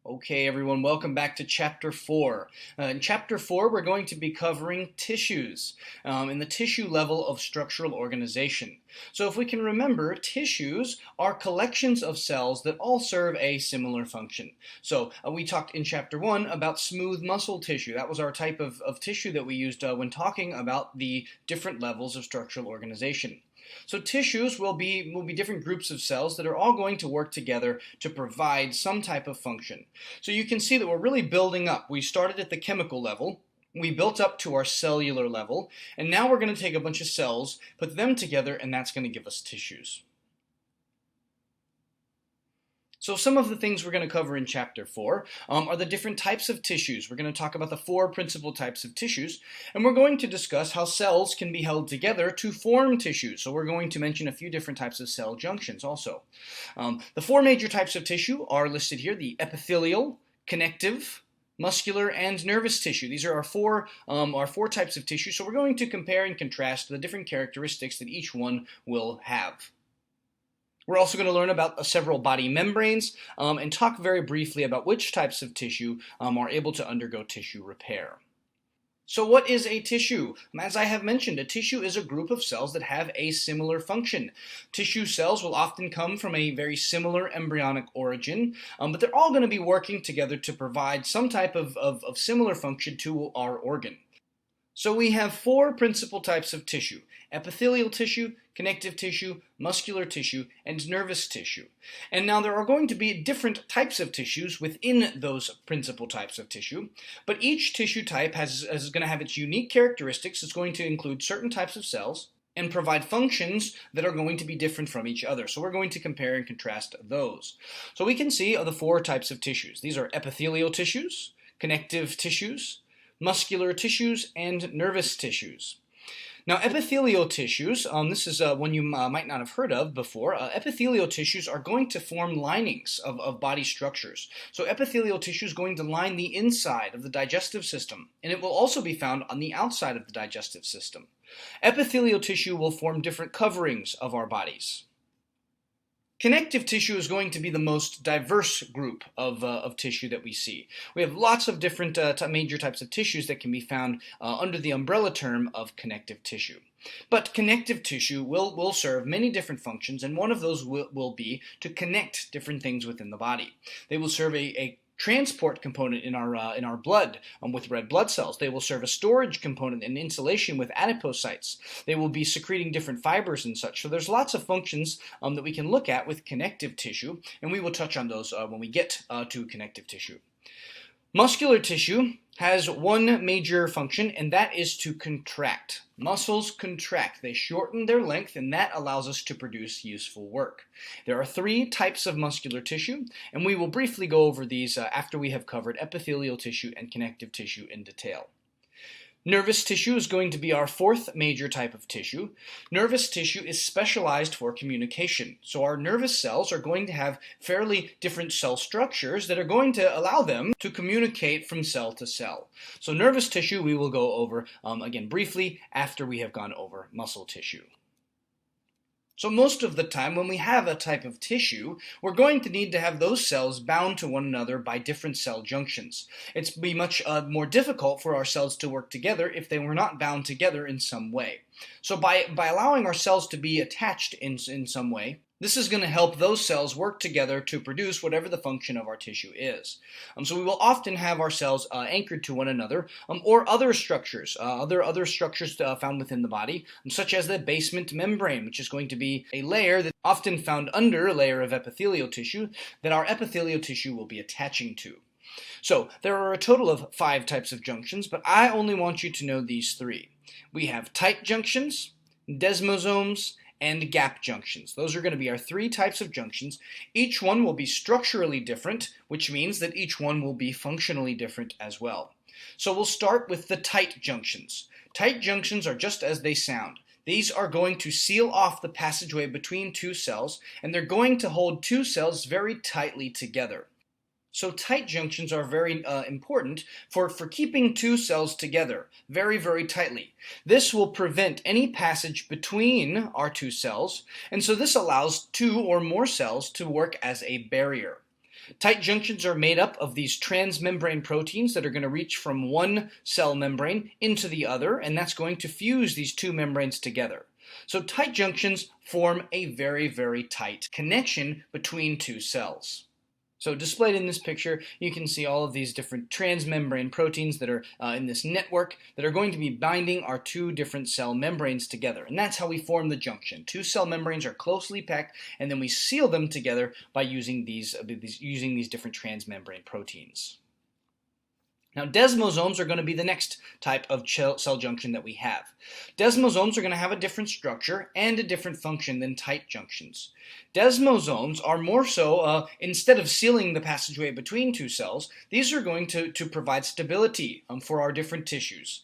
Okay, everyone, welcome back to Chapter 4. In Chapter 4, we're going to be covering tissues in the tissue level of structural organization. So if we can remember, tissues are collections of cells that all serve a similar function. So we talked in Chapter 1 about smooth muscle tissue. That was our type of tissue that we used when talking about the different levels of structural organization. So tissues will be different groups of cells that are all going to work together to provide some type of function. So you can see that we're really building up. We started at the chemical level, we built up to our cellular level, and now we're going to take a bunch of cells, put them together, and that's going to give us tissues. So some of the things we're going to cover in Chapter 4 are the different types of tissues. We're going to talk about the four principal types of tissues, and we're going to discuss how cells can be held together to form tissues. So we're going to mention a few different types of cell junctions also. The four major types of tissue are listed here: the epithelial, connective, muscular, and nervous tissue. These are our four types of tissue. So we're going to compare and contrast the different characteristics that each one will have. We're also going to learn about several body membranes and talk very briefly about which types of tissue are able to undergo tissue repair. So what is a tissue? As I have mentioned, a tissue is a group of cells that have a similar function. Tissue cells will often come from a very similar embryonic origin, but they're all going to be working together to provide some type of similar function to our organ. So we have four principal types of tissue: epithelial tissue, connective tissue, muscular tissue, and nervous tissue. And now there are going to be different types of tissues within those principal types of tissue, but each tissue type is going to have its unique characteristics. It's going to include certain types of cells and provide functions that are going to be different from each other. So we're going to compare and contrast those. So we can see the four types of tissues. These are epithelial tissues, connective tissues, muscular tissues, and nervous tissues. Now, epithelial tissues, this is one you might not have heard of before. Epithelial tissues are going to form linings of body structures. So epithelial tissue is going to line the inside of the digestive system, and it will also be found on the outside of the digestive system. Epithelial tissue will form different coverings of our bodies. Connective tissue is going to be the most diverse group of tissue that we see. We have lots of different major types of tissues that can be found under the umbrella term of connective tissue. But connective tissue will serve many different functions, and one of those will be to connect different things within the body. They will serve a transport component in our blood with red blood cells. They will serve a storage component and insulation with adipocytes. They will be secreting different fibers and such. So there's lots of functions that we can look at with connective tissue, and we will touch on those when we get to connective tissue. Muscular tissue has one major function, and that is to contract. Muscles contract. They shorten their length, and that allows us to produce useful work. There are three types of muscular tissue, and we will briefly go over these after we have covered epithelial tissue and connective tissue in detail. Nervous tissue is going to be our fourth major type of tissue. Nervous tissue is specialized for communication. So our nervous cells are going to have fairly different cell structures that are going to allow them to communicate from cell to cell. So nervous tissue we will go over again briefly after we have gone over muscle tissue. So most of the time when we have a type of tissue, we're going to need to have those cells bound to one another by different cell junctions. It's be much more difficult for our cells to work together if they were not bound together in some way. So by allowing our cells to be attached in some way, this is going to help those cells work together to produce whatever the function of our tissue is. So we will often have our cells anchored to one another or other structures, other structures found within the body, such as the basement membrane, which is going to be a layer that's often found under a layer of epithelial tissue that our epithelial tissue will be attaching to. So there are a total of 5 types of junctions, but I only want you to know these 3. We have tight junctions, desmosomes, and gap junctions. Those are going to be our 3 types of junctions. Each one will be structurally different, which means that each one will be functionally different as well. So we'll start with the tight junctions. Tight junctions are just as they sound. These are going to seal off the passageway between 2 cells, and they're going to hold 2 cells very tightly together. So tight junctions are very important for keeping 2 cells together very, very tightly. This will prevent any passage between our 2 cells, and so this allows 2 or more cells to work as a barrier. Tight junctions are made up of these transmembrane proteins that are going to reach from one cell membrane into the other, and that's going to fuse these two membranes together. So tight junctions form a very, very tight connection between two cells. So displayed in this picture, you can see all of these different transmembrane proteins that are in this network that are going to be binding our two different cell membranes together. And that's how we form the junction. Two cell membranes are closely packed, and then we seal them together by using these different transmembrane proteins. Now, desmosomes are going to be the next type of cell junction that we have. Desmosomes are going to have a different structure and a different function than tight junctions. Desmosomes are more so, instead of sealing the passageway between two cells, these are going to provide stability for our different tissues.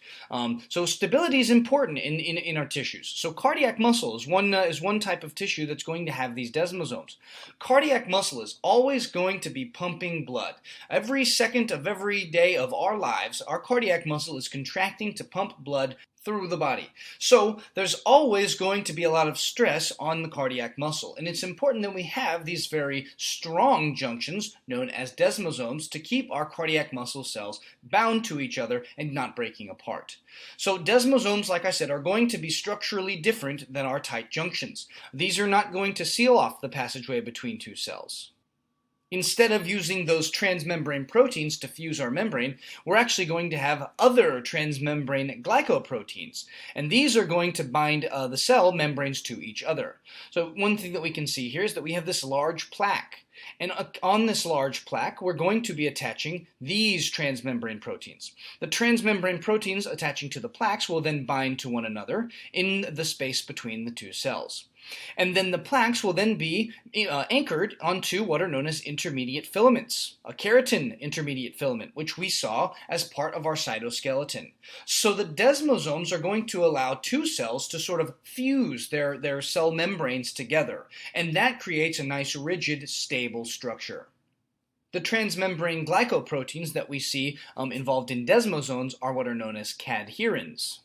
So stability is important in our tissues. So cardiac muscle is one type of tissue that's going to have these desmosomes. Cardiac muscle is always going to be pumping blood. Every second of every day of our lives, our cardiac muscle is contracting to pump blood through the body. So there's always going to be a lot of stress on the cardiac muscle, and it's important that we have these very strong junctions known as desmosomes to keep our cardiac muscle cells bound to each other and not breaking apart. So desmosomes, like I said, are going to be structurally different than our tight junctions. These are not going to seal off the passageway between two cells. Instead of using those transmembrane proteins to fuse our membrane, we're actually going to have other transmembrane glycoproteins. And these are going to bind the cell membranes to each other. So one thing that we can see here is that we have this large plaque. And on this large plaque, we're going to be attaching these transmembrane proteins. The transmembrane proteins attaching to the plaques will then bind to one another in the space between the two cells. And then the plaques will then be anchored onto what are known as intermediate filaments, a keratin intermediate filament, which we saw as part of our cytoskeleton. So the desmosomes are going to allow two cells to sort of fuse their cell membranes together, and that creates a nice rigid, stable structure. The transmembrane glycoproteins that we see involved in desmosomes are what are known as cadherins.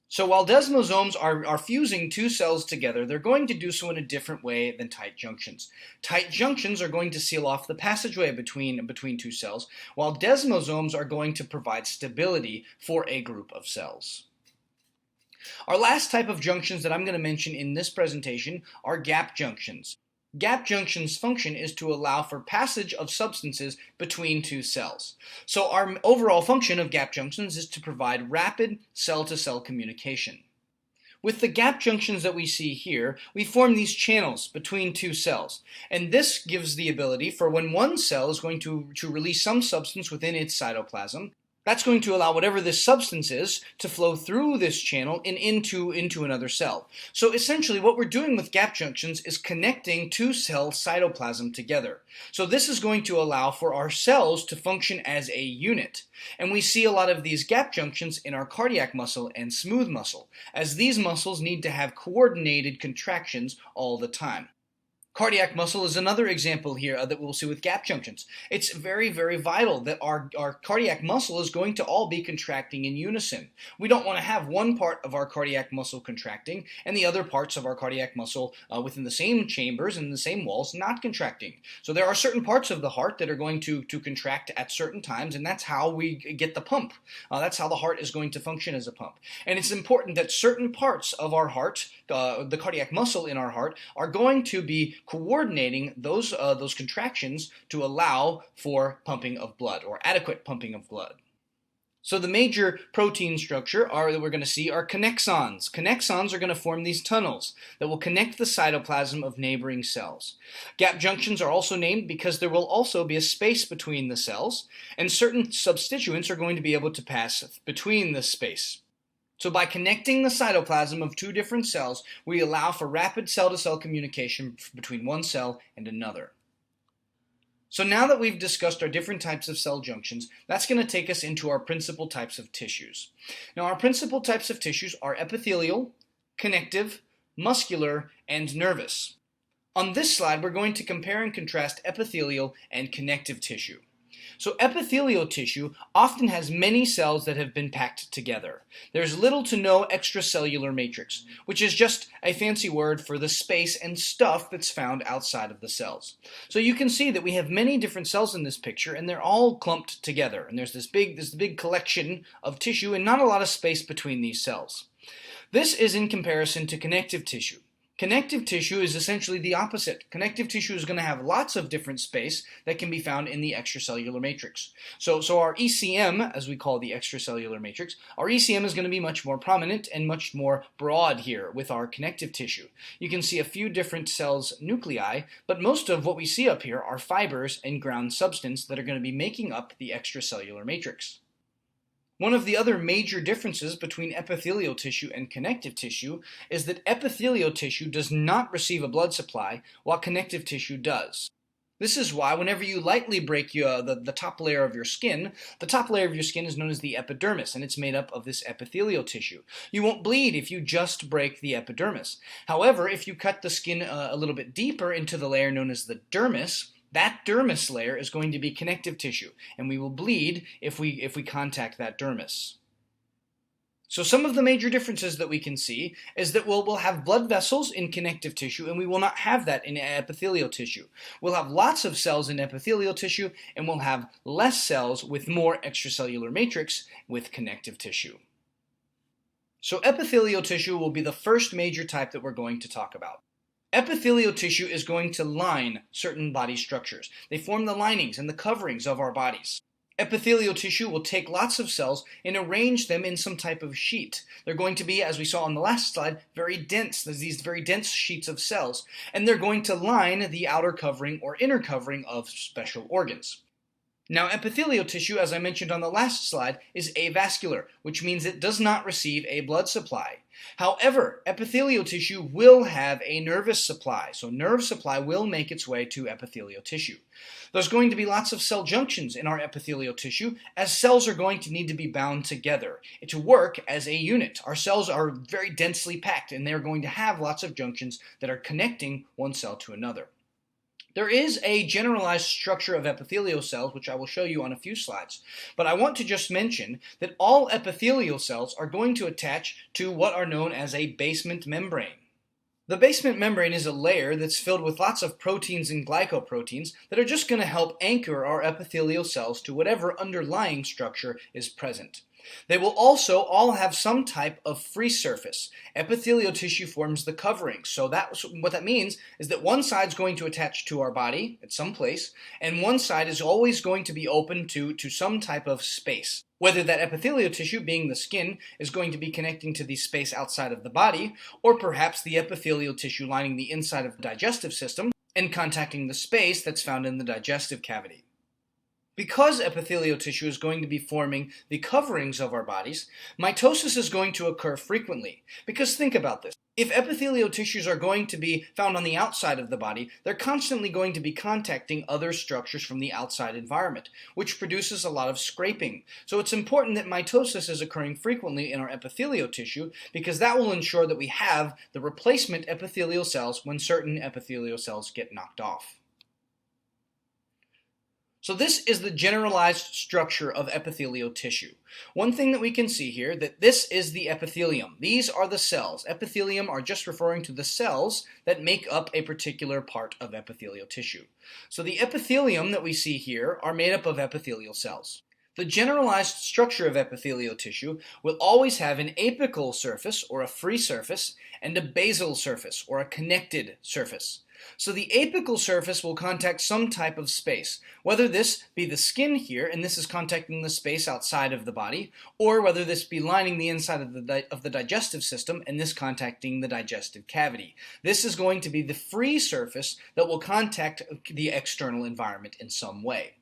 So while desmosomes are fusing two cells together, they're going to do so in a different way than tight junctions. Tight junctions are going to seal off the passageway between two cells, while desmosomes are going to provide stability for a group of cells. Our last type of junctions that I'm going to mention in this presentation are gap junctions. Gap junctions' function is to allow for passage of substances between two cells. So our overall function of gap junctions is to provide rapid cell-to-cell communication. With the gap junctions that we see here, we form these channels between two cells. And this gives the ability for when one cell is going to release some substance within its cytoplasm, that's going to allow whatever this substance is to flow through this channel and into another cell. So essentially what we're doing with gap junctions is connecting two cell cytoplasm together. So this is going to allow for our cells to function as a unit. And we see a lot of these gap junctions in our cardiac muscle and smooth muscle, as these muscles need to have coordinated contractions all the time. Cardiac muscle is another example here that we'll see with gap junctions. It's very, very vital that our cardiac muscle is going to all be contracting in unison. We don't want to have one part of our cardiac muscle contracting and the other parts of our cardiac muscle within the same chambers and the same walls not contracting. So there are certain parts of the heart that are going to contract at certain times, and that's how we get the pump. That's how the heart is going to function as a pump. And it's important that certain parts of our heart, the cardiac muscle in our heart, are going to be coordinating those contractions to allow for pumping of blood, or adequate pumping of blood. So the major protein structure that we're going to see are connexons. Connexons are going to form these tunnels that will connect the cytoplasm of neighboring cells. Gap junctions are also named because there will also be a space between the cells, and certain substituents are going to be able to pass between this space. So by connecting the cytoplasm of two different cells, we allow for rapid cell-to-cell communication between one cell and another. So now that we've discussed our different types of cell junctions, that's going to take us into our principal types of tissues. Now our principal types of tissues are epithelial, connective, muscular, and nervous. On this slide, we're going to compare and contrast epithelial and connective tissue. So epithelial tissue often has many cells that have been packed together. There's little to no extracellular matrix, which is just a fancy word for the space and stuff that's found outside of the cells. So you can see that we have many different cells in this picture, and they're all clumped together. And there's this big collection of tissue and not a lot of space between these cells. This is in comparison to connective tissue. Connective tissue is essentially the opposite. Connective tissue is going to have lots of different space that can be found in the extracellular matrix. So our ECM, as we call the extracellular matrix, our ECM is going to be much more prominent and much more broad here with our connective tissue. You can see a few different cells nuclei, but most of what we see up here are fibers and ground substance that are going to be making up the extracellular matrix. One of the other major differences between epithelial tissue and connective tissue is that epithelial tissue does not receive a blood supply, while connective tissue does. This is why whenever you lightly break the top layer of your skin, the top layer of your skin is known as the epidermis, and it's made up of this epithelial tissue. You won't bleed if you just break the epidermis. However, if you cut the skin a little bit deeper into the layer known as the dermis, that dermis layer is going to be connective tissue, and we will bleed if we contact that dermis. So some of the major differences that we can see is that we'll have blood vessels in connective tissue, and we will not have that in epithelial tissue. We'll have lots of cells in epithelial tissue, and we'll have less cells with more extracellular matrix with connective tissue. So epithelial tissue will be the first major type that we're going to talk about. Epithelial tissue is going to line certain body structures. They form the linings and the coverings of our bodies. Epithelial tissue will take lots of cells and arrange them in some type of sheet. They're going to be, as we saw on the last slide, very dense. There's these very dense sheets of cells, and they're going to line the outer covering or inner covering of special organs. Now, epithelial tissue, as I mentioned on the last slide, is avascular, which means it does not receive a blood supply. However, epithelial tissue will have a nervous supply, so nerve supply will make its way to epithelial tissue. There's going to be lots of cell junctions in our epithelial tissue, as cells are going to need to be bound together to work as a unit. Our cells are very densely packed, and they're going to have lots of junctions that are connecting one cell to another. There is a generalized structure of epithelial cells, which I will show you on a few slides, but I want to just mention that all epithelial cells are going to attach to what are known as a basement membrane. The basement membrane is a layer that's filled with lots of proteins and glycoproteins that are just going to help anchor our epithelial cells to whatever underlying structure is present. They will also all have some type of free surface. Epithelial tissue forms the covering, so what that means is that one side is going to attach to our body at some place, and one side is always going to be open to some type of space. Whether that epithelial tissue, being the skin, is going to be connecting to the space outside of the body, or perhaps the epithelial tissue lining the inside of the digestive system and contacting the space that's found in the digestive cavity. Because epithelial tissue is going to be forming the coverings of our bodies, mitosis is going to occur frequently. Because think about this. If epithelial tissues are going to be found on the outside of the body, they're constantly going to be contacting other structures from the outside environment, which produces a lot of scraping. So it's important that mitosis is occurring frequently in our epithelial tissue, because that will ensure that we have the replacement epithelial cells when certain epithelial cells get knocked off. So this is the generalized structure of epithelial tissue. One thing that we can see here, that this is the epithelium. These are the cells. Epithelium are just referring to the cells that make up a particular part of epithelial tissue. So the epithelium that we see here are made up of epithelial cells. The generalized structure of epithelial tissue will always have an apical surface, or a free surface, and a basal surface, or a connected surface. So the apical surface will contact some type of space, whether this be the skin here, and this is contacting the space outside of the body, or whether this be lining the inside of the digestive system, and this contacting the digestive cavity. This is going to be the free surface that will contact the external environment in some way.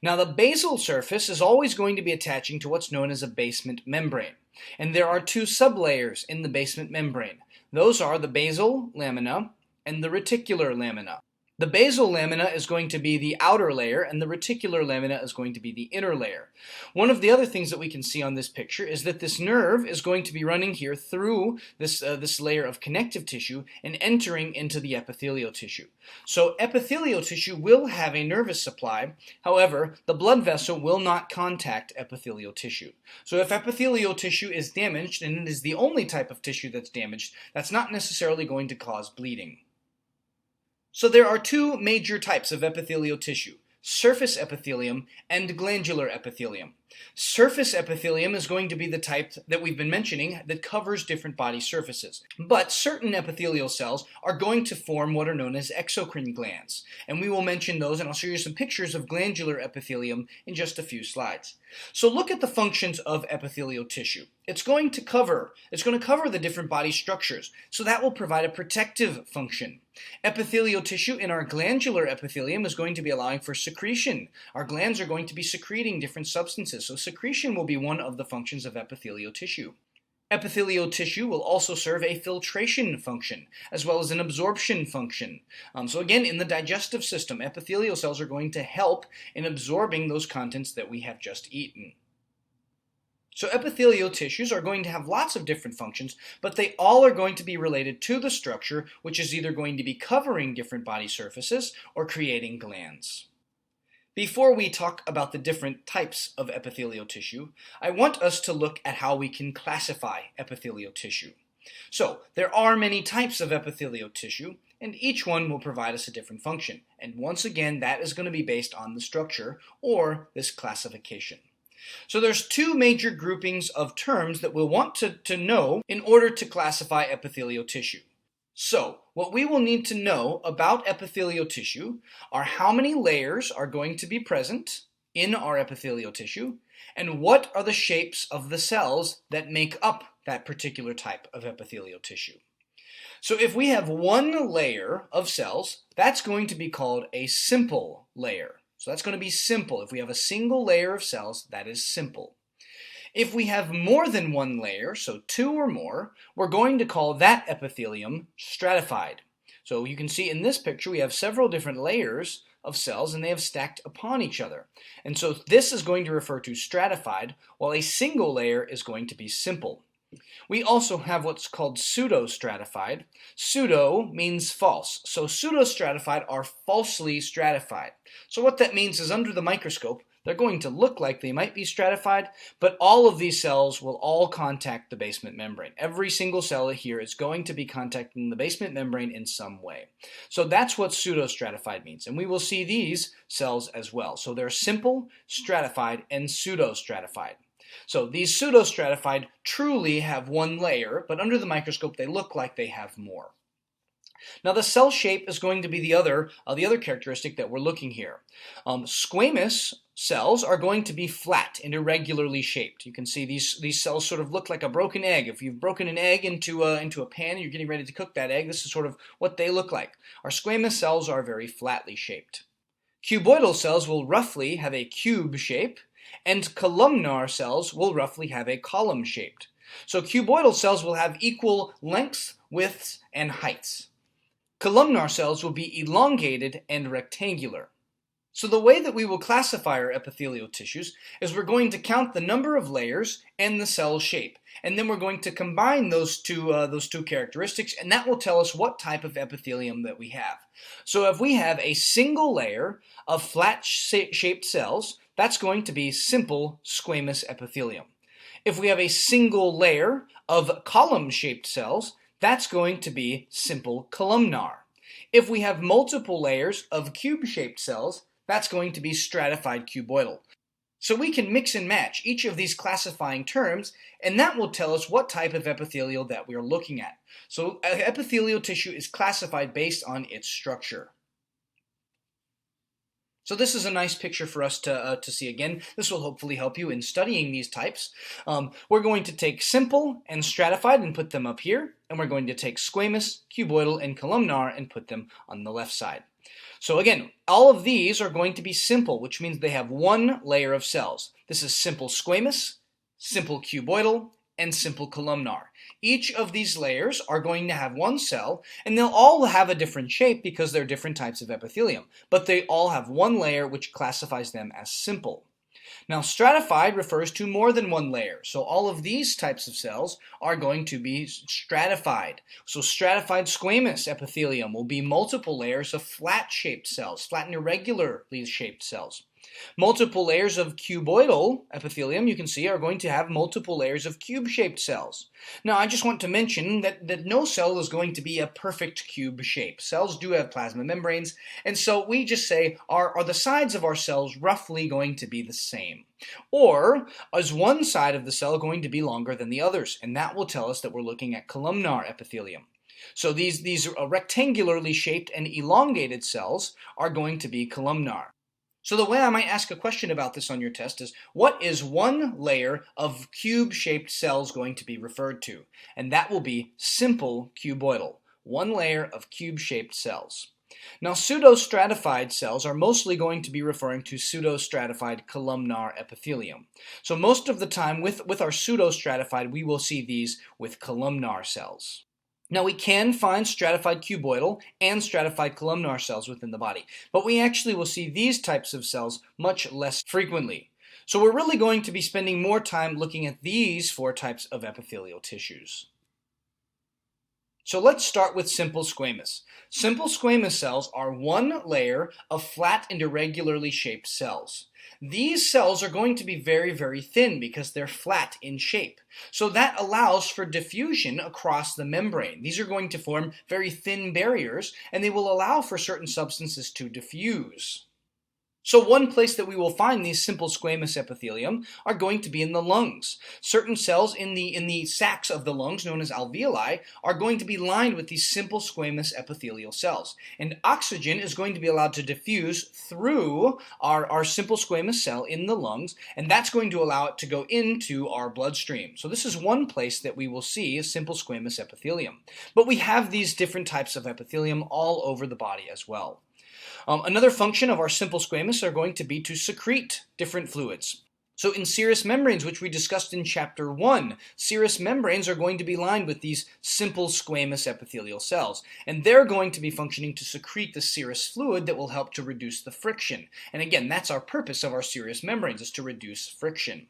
Now, the basal surface is always going to be attaching to what's known as a basement membrane, and there are two sublayers in the basement membrane. Those are the basal lamina and the reticular lamina. The basal lamina is going to be the outer layer, and the reticular lamina is going to be the inner layer. One of the other things that we can see on this picture is that this nerve is going to be running here through this layer of connective tissue and entering into the epithelial tissue. So epithelial tissue will have a nervous supply. However, the blood vessel will not contact epithelial tissue. So if epithelial tissue is damaged, and it is the only type of tissue that's damaged, that's not necessarily going to cause bleeding. So there are two major types of epithelial tissue: surface epithelium and glandular epithelium. Surface epithelium is going to be the type that we've been mentioning that covers different body surfaces. But certain epithelial cells are going to form what are known as exocrine glands. And we will mention those, and I'll show you some pictures of glandular epithelium in just a few slides. So look at the functions of epithelial tissue. It's going to cover the different body structures, so that will provide a protective function. Epithelial tissue in our glandular epithelium is going to be allowing for secretion. Our glands are going to be secreting different substances, so secretion will be one of the functions of epithelial tissue. Epithelial tissue will also serve a filtration function, as well as an absorption function. So again, in the digestive system, epithelial cells are going to help in absorbing those contents that we have just eaten. So epithelial tissues are going to have lots of different functions, but they all are going to be related to the structure, which is either going to be covering different body surfaces or creating glands. Before we talk about the different types of epithelial tissue, I want us to look at how we can classify epithelial tissue. So, there are many types of epithelial tissue, and each one will provide us a different function. And once again, that is going to be based on the structure or this classification. So there's two major groupings of terms that we'll want to know in order to classify epithelial tissue. So, what we will need to know about epithelial tissue are how many layers are going to be present in our epithelial tissue, and what are the shapes of the cells that make up that particular type of epithelial tissue. So if we have one layer of cells, that's going to be called a simple layer. So that's going to be simple. If we have a single layer of cells, that is simple. If we have more than one layer, so two or more, we're going to call that epithelium stratified. So you can see in this picture we have several different layers of cells and they have stacked upon each other. And so this is going to refer to stratified, while a single layer is going to be simple. We also have what's called pseudo-stratified. Pseudo means false. So pseudo-stratified are falsely stratified. So what that means is under the microscope, they're going to look like they might be stratified, but all of these cells will all contact the basement membrane. Every single cell here is going to be contacting the basement membrane in some way. So that's what pseudo-stratified means, and we will see these cells as well. So they're simple, stratified, and pseudo-stratified. So these pseudo-stratified truly have one layer, but under the microscope they look like they have more. Now the cell shape is going to be the other characteristic that we're looking here. Squamous cells are going to be flat and irregularly shaped. You can see these cells sort of look like a broken egg. If you've broken an egg into a pan and you're getting ready to cook that egg, this is sort of what they look like. Our squamous cells are very flatly shaped. Cuboidal cells will roughly have a cube shape, and columnar cells will roughly have a column shaped. So cuboidal cells will have equal lengths, widths, and heights. Columnar cells will be elongated and rectangular. So the way that we will classify our epithelial tissues is we're going to count the number of layers and the cell shape, and then we're going to combine those two characteristics, and that will tell us what type of epithelium that we have. So if we have a single layer of flat-shaped cells, that's going to be simple squamous epithelium. If we have a single layer of column-shaped cells, that's going to be simple columnar. If we have multiple layers of cube-shaped cells, that's going to be stratified cuboidal. So we can mix and match each of these classifying terms, and that will tell us what type of epithelial that we are looking at. So epithelial tissue is classified based on its structure. So this is a nice picture for us to see again. This will hopefully help you in studying these types. We're going to take simple and stratified and put them up here, and we're going to take squamous, cuboidal, and columnar and put them on the left side. So again, all of these are going to be simple, which means they have one layer of cells. This is simple squamous, simple cuboidal, and simple columnar. Each of these layers are going to have one cell, and they'll all have a different shape because they're different types of epithelium, but they all have one layer which classifies them as simple. Now, stratified refers to more than one layer, so all of these types of cells are going to be stratified. So stratified squamous epithelium will be multiple layers of flat-shaped cells, flat and irregularly shaped cells. Multiple layers of cuboidal epithelium, you can see, are going to have multiple layers of cube-shaped cells. Now, I just want to mention that no cell is going to be a perfect cube shape. Cells do have plasma membranes, and so we just say, are the sides of our cells roughly going to be the same? Or is one side of the cell going to be longer than the others? And that will tell us that we're looking at columnar epithelium. So these rectangularly shaped and elongated cells are going to be columnar. So the way I might ask a question about this on your test is, what is one layer of cube-shaped cells going to be referred to? And that will be simple cuboidal, one layer of cube-shaped cells. Now, pseudostratified cells are mostly going to be referring to pseudostratified columnar epithelium. So most of the time with our pseudostratified, we will see these with columnar cells. Now, we can find stratified cuboidal and stratified columnar cells within the body, but we actually will see these types of cells much less frequently. So we're really going to be spending more time looking at these four types of epithelial tissues. So let's start with simple squamous. Simple squamous cells are one layer of flat and irregularly shaped cells. These cells are going to be very, very thin because they're flat in shape. So that allows for diffusion across the membrane. These are going to form very thin barriers, and they will allow for certain substances to diffuse. So one place that we will find these simple squamous epithelium are going to be in the lungs. Certain cells in the sacs of the lungs, known as alveoli, are going to be lined with these simple squamous epithelial cells. And oxygen is going to be allowed to diffuse through our simple squamous cell in the lungs, and that's going to allow it to go into our bloodstream. So this is one place that we will see a simple squamous epithelium. But we have these different types of epithelium all over the body as well. Another function of our simple squamous are going to be to secrete different fluids. So in serous membranes, which we discussed in chapter 1, serous membranes are going to be lined with these simple squamous epithelial cells. And they're going to be functioning to secrete the serous fluid that will help to reduce the friction. And again, that's our purpose of our serous membranes, is to reduce friction.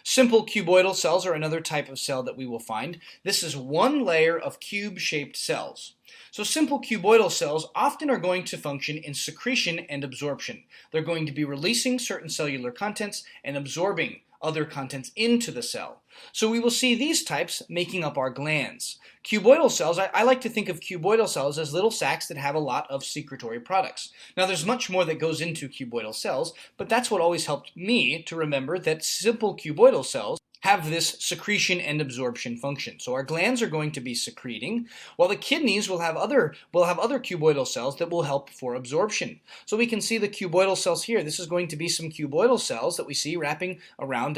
Simple cuboidal cells are another type of cell that we will find. This is one layer of cube-shaped cells. So simple cuboidal cells often are going to function in secretion and absorption. They're going to be releasing certain cellular contents and absorbing other contents into the cell. So we will see these types making up our glands. Cuboidal cells, I like to think of cuboidal cells as little sacs that have a lot of secretory products. Now there's much more that goes into cuboidal cells, but that's what always helped me to remember that simple cuboidal cells have this secretion and absorption function. So our glands are going to be secreting, while the kidneys will have other cuboidal cells that will help for absorption. So we can see the cuboidal cells here. This is going to be some cuboidal cells that we see wrapping around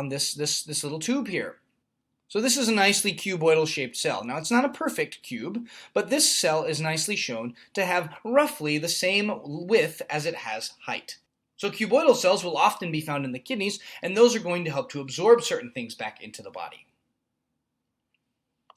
this little tube here. So this is a nicely cuboidal shaped cell. Now it's not a perfect cube, but this cell is nicely shown to have roughly the same width as it has height. So cuboidal cells will often be found in the kidneys, and those are going to help to absorb certain things back into the body.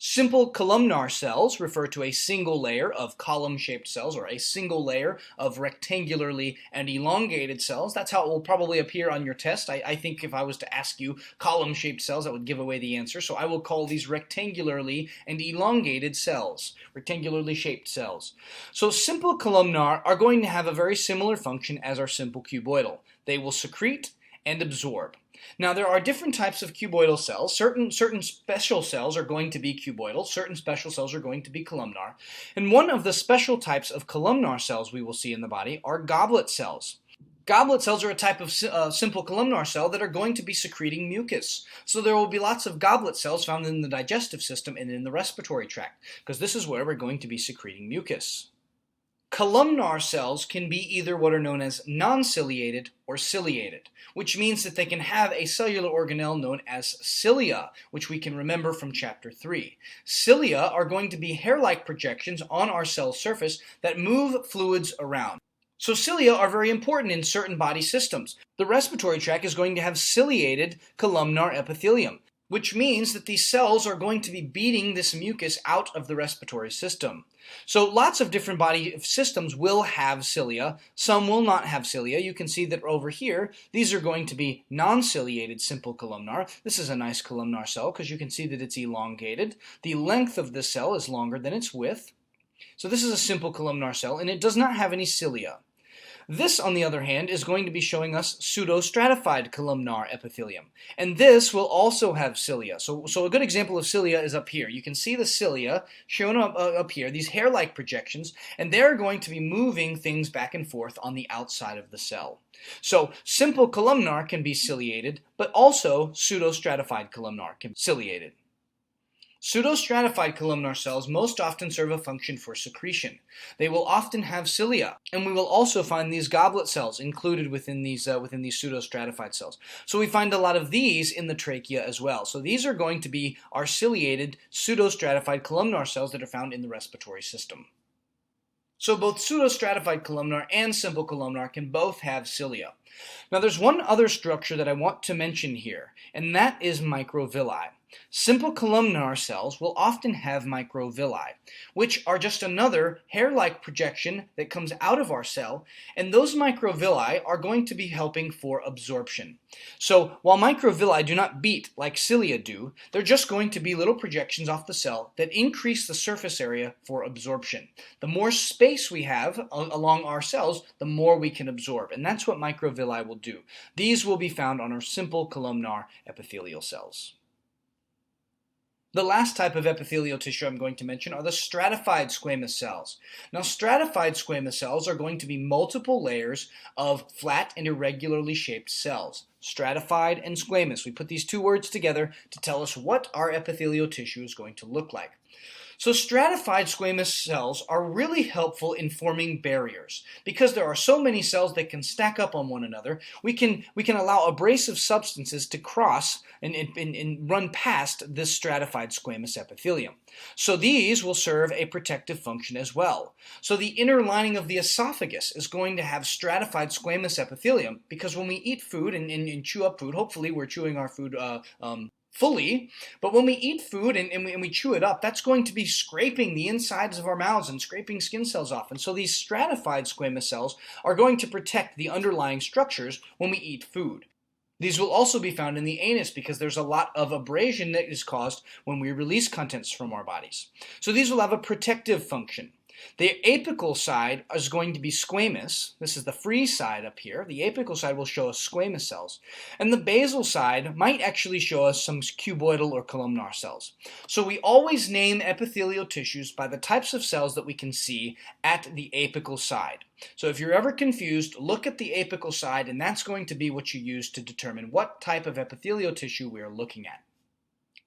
Simple columnar cells refer to a single layer of column-shaped cells, or a single layer of rectangularly and elongated cells. That's how it will probably appear on your test. I think if I was to ask you column-shaped cells, that would give away the answer. So I will call these rectangularly and elongated cells, rectangularly shaped cells. So simple columnar are going to have a very similar function as our simple cuboidal. They will secrete and absorb. Now there are different types of cuboidal cells. Certain special cells are going to be cuboidal, certain special cells are going to be columnar. And one of the special types of columnar cells we will see in the body are goblet cells. Goblet cells are a type of simple columnar cell that are going to be secreting mucus. So there will be lots of goblet cells found in the digestive system and in the respiratory tract, because this is where we're going to be secreting mucus. Columnar cells can be either what are known as non-ciliated or ciliated, which means that they can have a cellular organelle known as cilia, which we can remember from chapter 3. Cilia are going to be hair-like projections on our cell surface that move fluids around. So cilia are very important in certain body systems. The respiratory tract is going to have ciliated columnar epithelium, which means that these cells are going to be beating this mucus out of the respiratory system. So lots of different body systems will have cilia. Some will not have cilia. You can see that over here, these are going to be non-ciliated simple columnar. This is a nice columnar cell because you can see that it's elongated. The length of the cell is longer than its width. So this is a simple columnar cell, and it does not have any cilia. This, on the other hand, is going to be showing us pseudostratified columnar epithelium. And this will also have cilia. So a good example of cilia is up here. You can see the cilia shown up here, these hair-like projections, and they're going to be moving things back and forth on the outside of the cell. So simple columnar can be ciliated, but also pseudostratified columnar can be ciliated. Pseudostratified columnar cells most often serve a function for secretion. They will often have cilia, and we will also find these goblet cells included within these pseudostratified cells. So we find a lot of these in the trachea as well. So these are going to be our ciliated pseudostratified columnar cells that are found in the respiratory system. So both pseudostratified columnar and simple columnar can both have cilia. Now there's one other structure that I want to mention here, and that is microvilli. Simple columnar cells will often have microvilli, which are just another hair-like projection that comes out of our cell, and those microvilli are going to be helping for absorption. So while microvilli do not beat like cilia do, they're just going to be little projections off the cell that increase the surface area for absorption. The more space we have along our cells, the more we can absorb, and that's what microvilli will do. These will be found on our simple columnar epithelial cells. The last type of epithelial tissue I'm going to mention are the stratified squamous cells. Now, stratified squamous cells are going to be multiple layers of flat and irregularly shaped cells. Stratified and squamous. We put these two words together to tell us what our epithelial tissue is going to look like. So stratified squamous cells are really helpful in forming barriers. Because there are so many cells that can stack up on one another, we can allow abrasive substances to cross and run past this stratified squamous epithelium. So these will serve a protective function as well. So the inner lining of the esophagus is going to have stratified squamous epithelium because when we eat food and chew up food, hopefully we're chewing our food fully, but when we eat food and we chew it up, that's going to be scraping the insides of our mouths and scraping skin cells off. And so these stratified squamous cells are going to protect the underlying structures when we eat food. These will also be found in the anus because there's a lot of abrasion that is caused when we release contents from our bodies. So these will have a protective function. The apical side is going to be squamous. This is the free side up here. The apical side will show us squamous cells. And the basal side might actually show us some cuboidal or columnar cells. So we always name epithelial tissues by the types of cells that we can see at the apical side. So if you're ever confused, look at the apical side, and that's going to be what you use to determine what type of epithelial tissue we are looking at.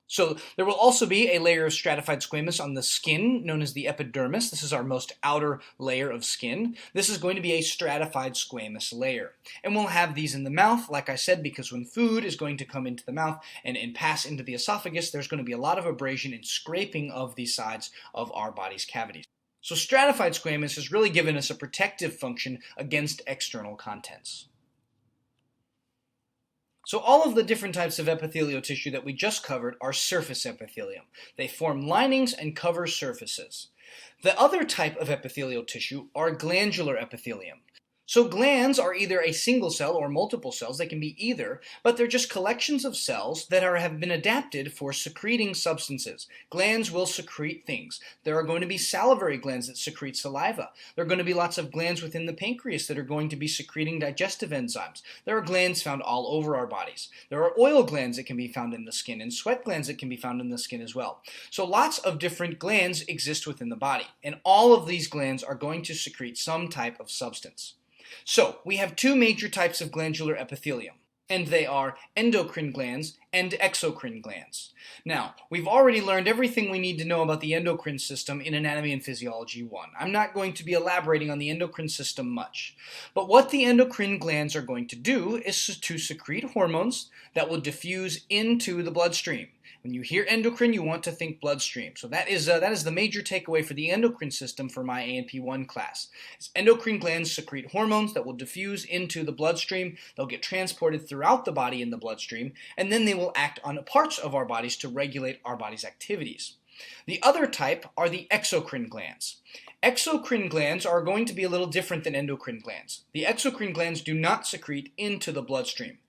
So there will also be a layer of stratified squamous on the skin known as the epidermis. This is our most outer layer of skin. This is going to be a stratified squamous layer. And we'll have these in the mouth, like I said, because when food is going to come into the mouth and pass into the esophagus, there's going to be a lot of abrasion and scraping of the sides of our body's cavities. So stratified squamous has really given us a protective function against external contents. So all of the different types of epithelial tissue that we just covered are surface epithelium. They form linings and cover surfaces. The other type of epithelial tissue are glandular epithelium. So glands are either a single cell or multiple cells. They can be either, but they're just collections of cells that have been adapted for secreting substances. Glands will secrete things. There are going to be salivary glands that secrete saliva. There are going to be lots of glands within the pancreas that are going to be secreting digestive enzymes. There are glands found all over our bodies. There are oil glands that can be found in the skin and sweat glands that can be found in the skin as well. So lots of different glands exist within the body, and all of these glands are going to secrete some type of substance. So, we have two major types of glandular epithelium, and they are endocrine glands and exocrine glands. Now, we've already learned everything we need to know about the endocrine system in Anatomy and Physiology 1. I'm not going to be elaborating on the endocrine system much, but what the endocrine glands are going to do is to secrete hormones that will diffuse into the bloodstream. When you hear endocrine, you want to think bloodstream. So that is the major takeaway for the endocrine system for my A&P1 class. Endocrine glands secrete hormones that will diffuse into the bloodstream. They'll get transported throughout the body in the bloodstream, and then they will act on parts of our bodies to regulate our body's activities. The other type are the exocrine glands. Exocrine glands are going to be a little different than endocrine glands. The exocrine glands do not secrete into the bloodstream.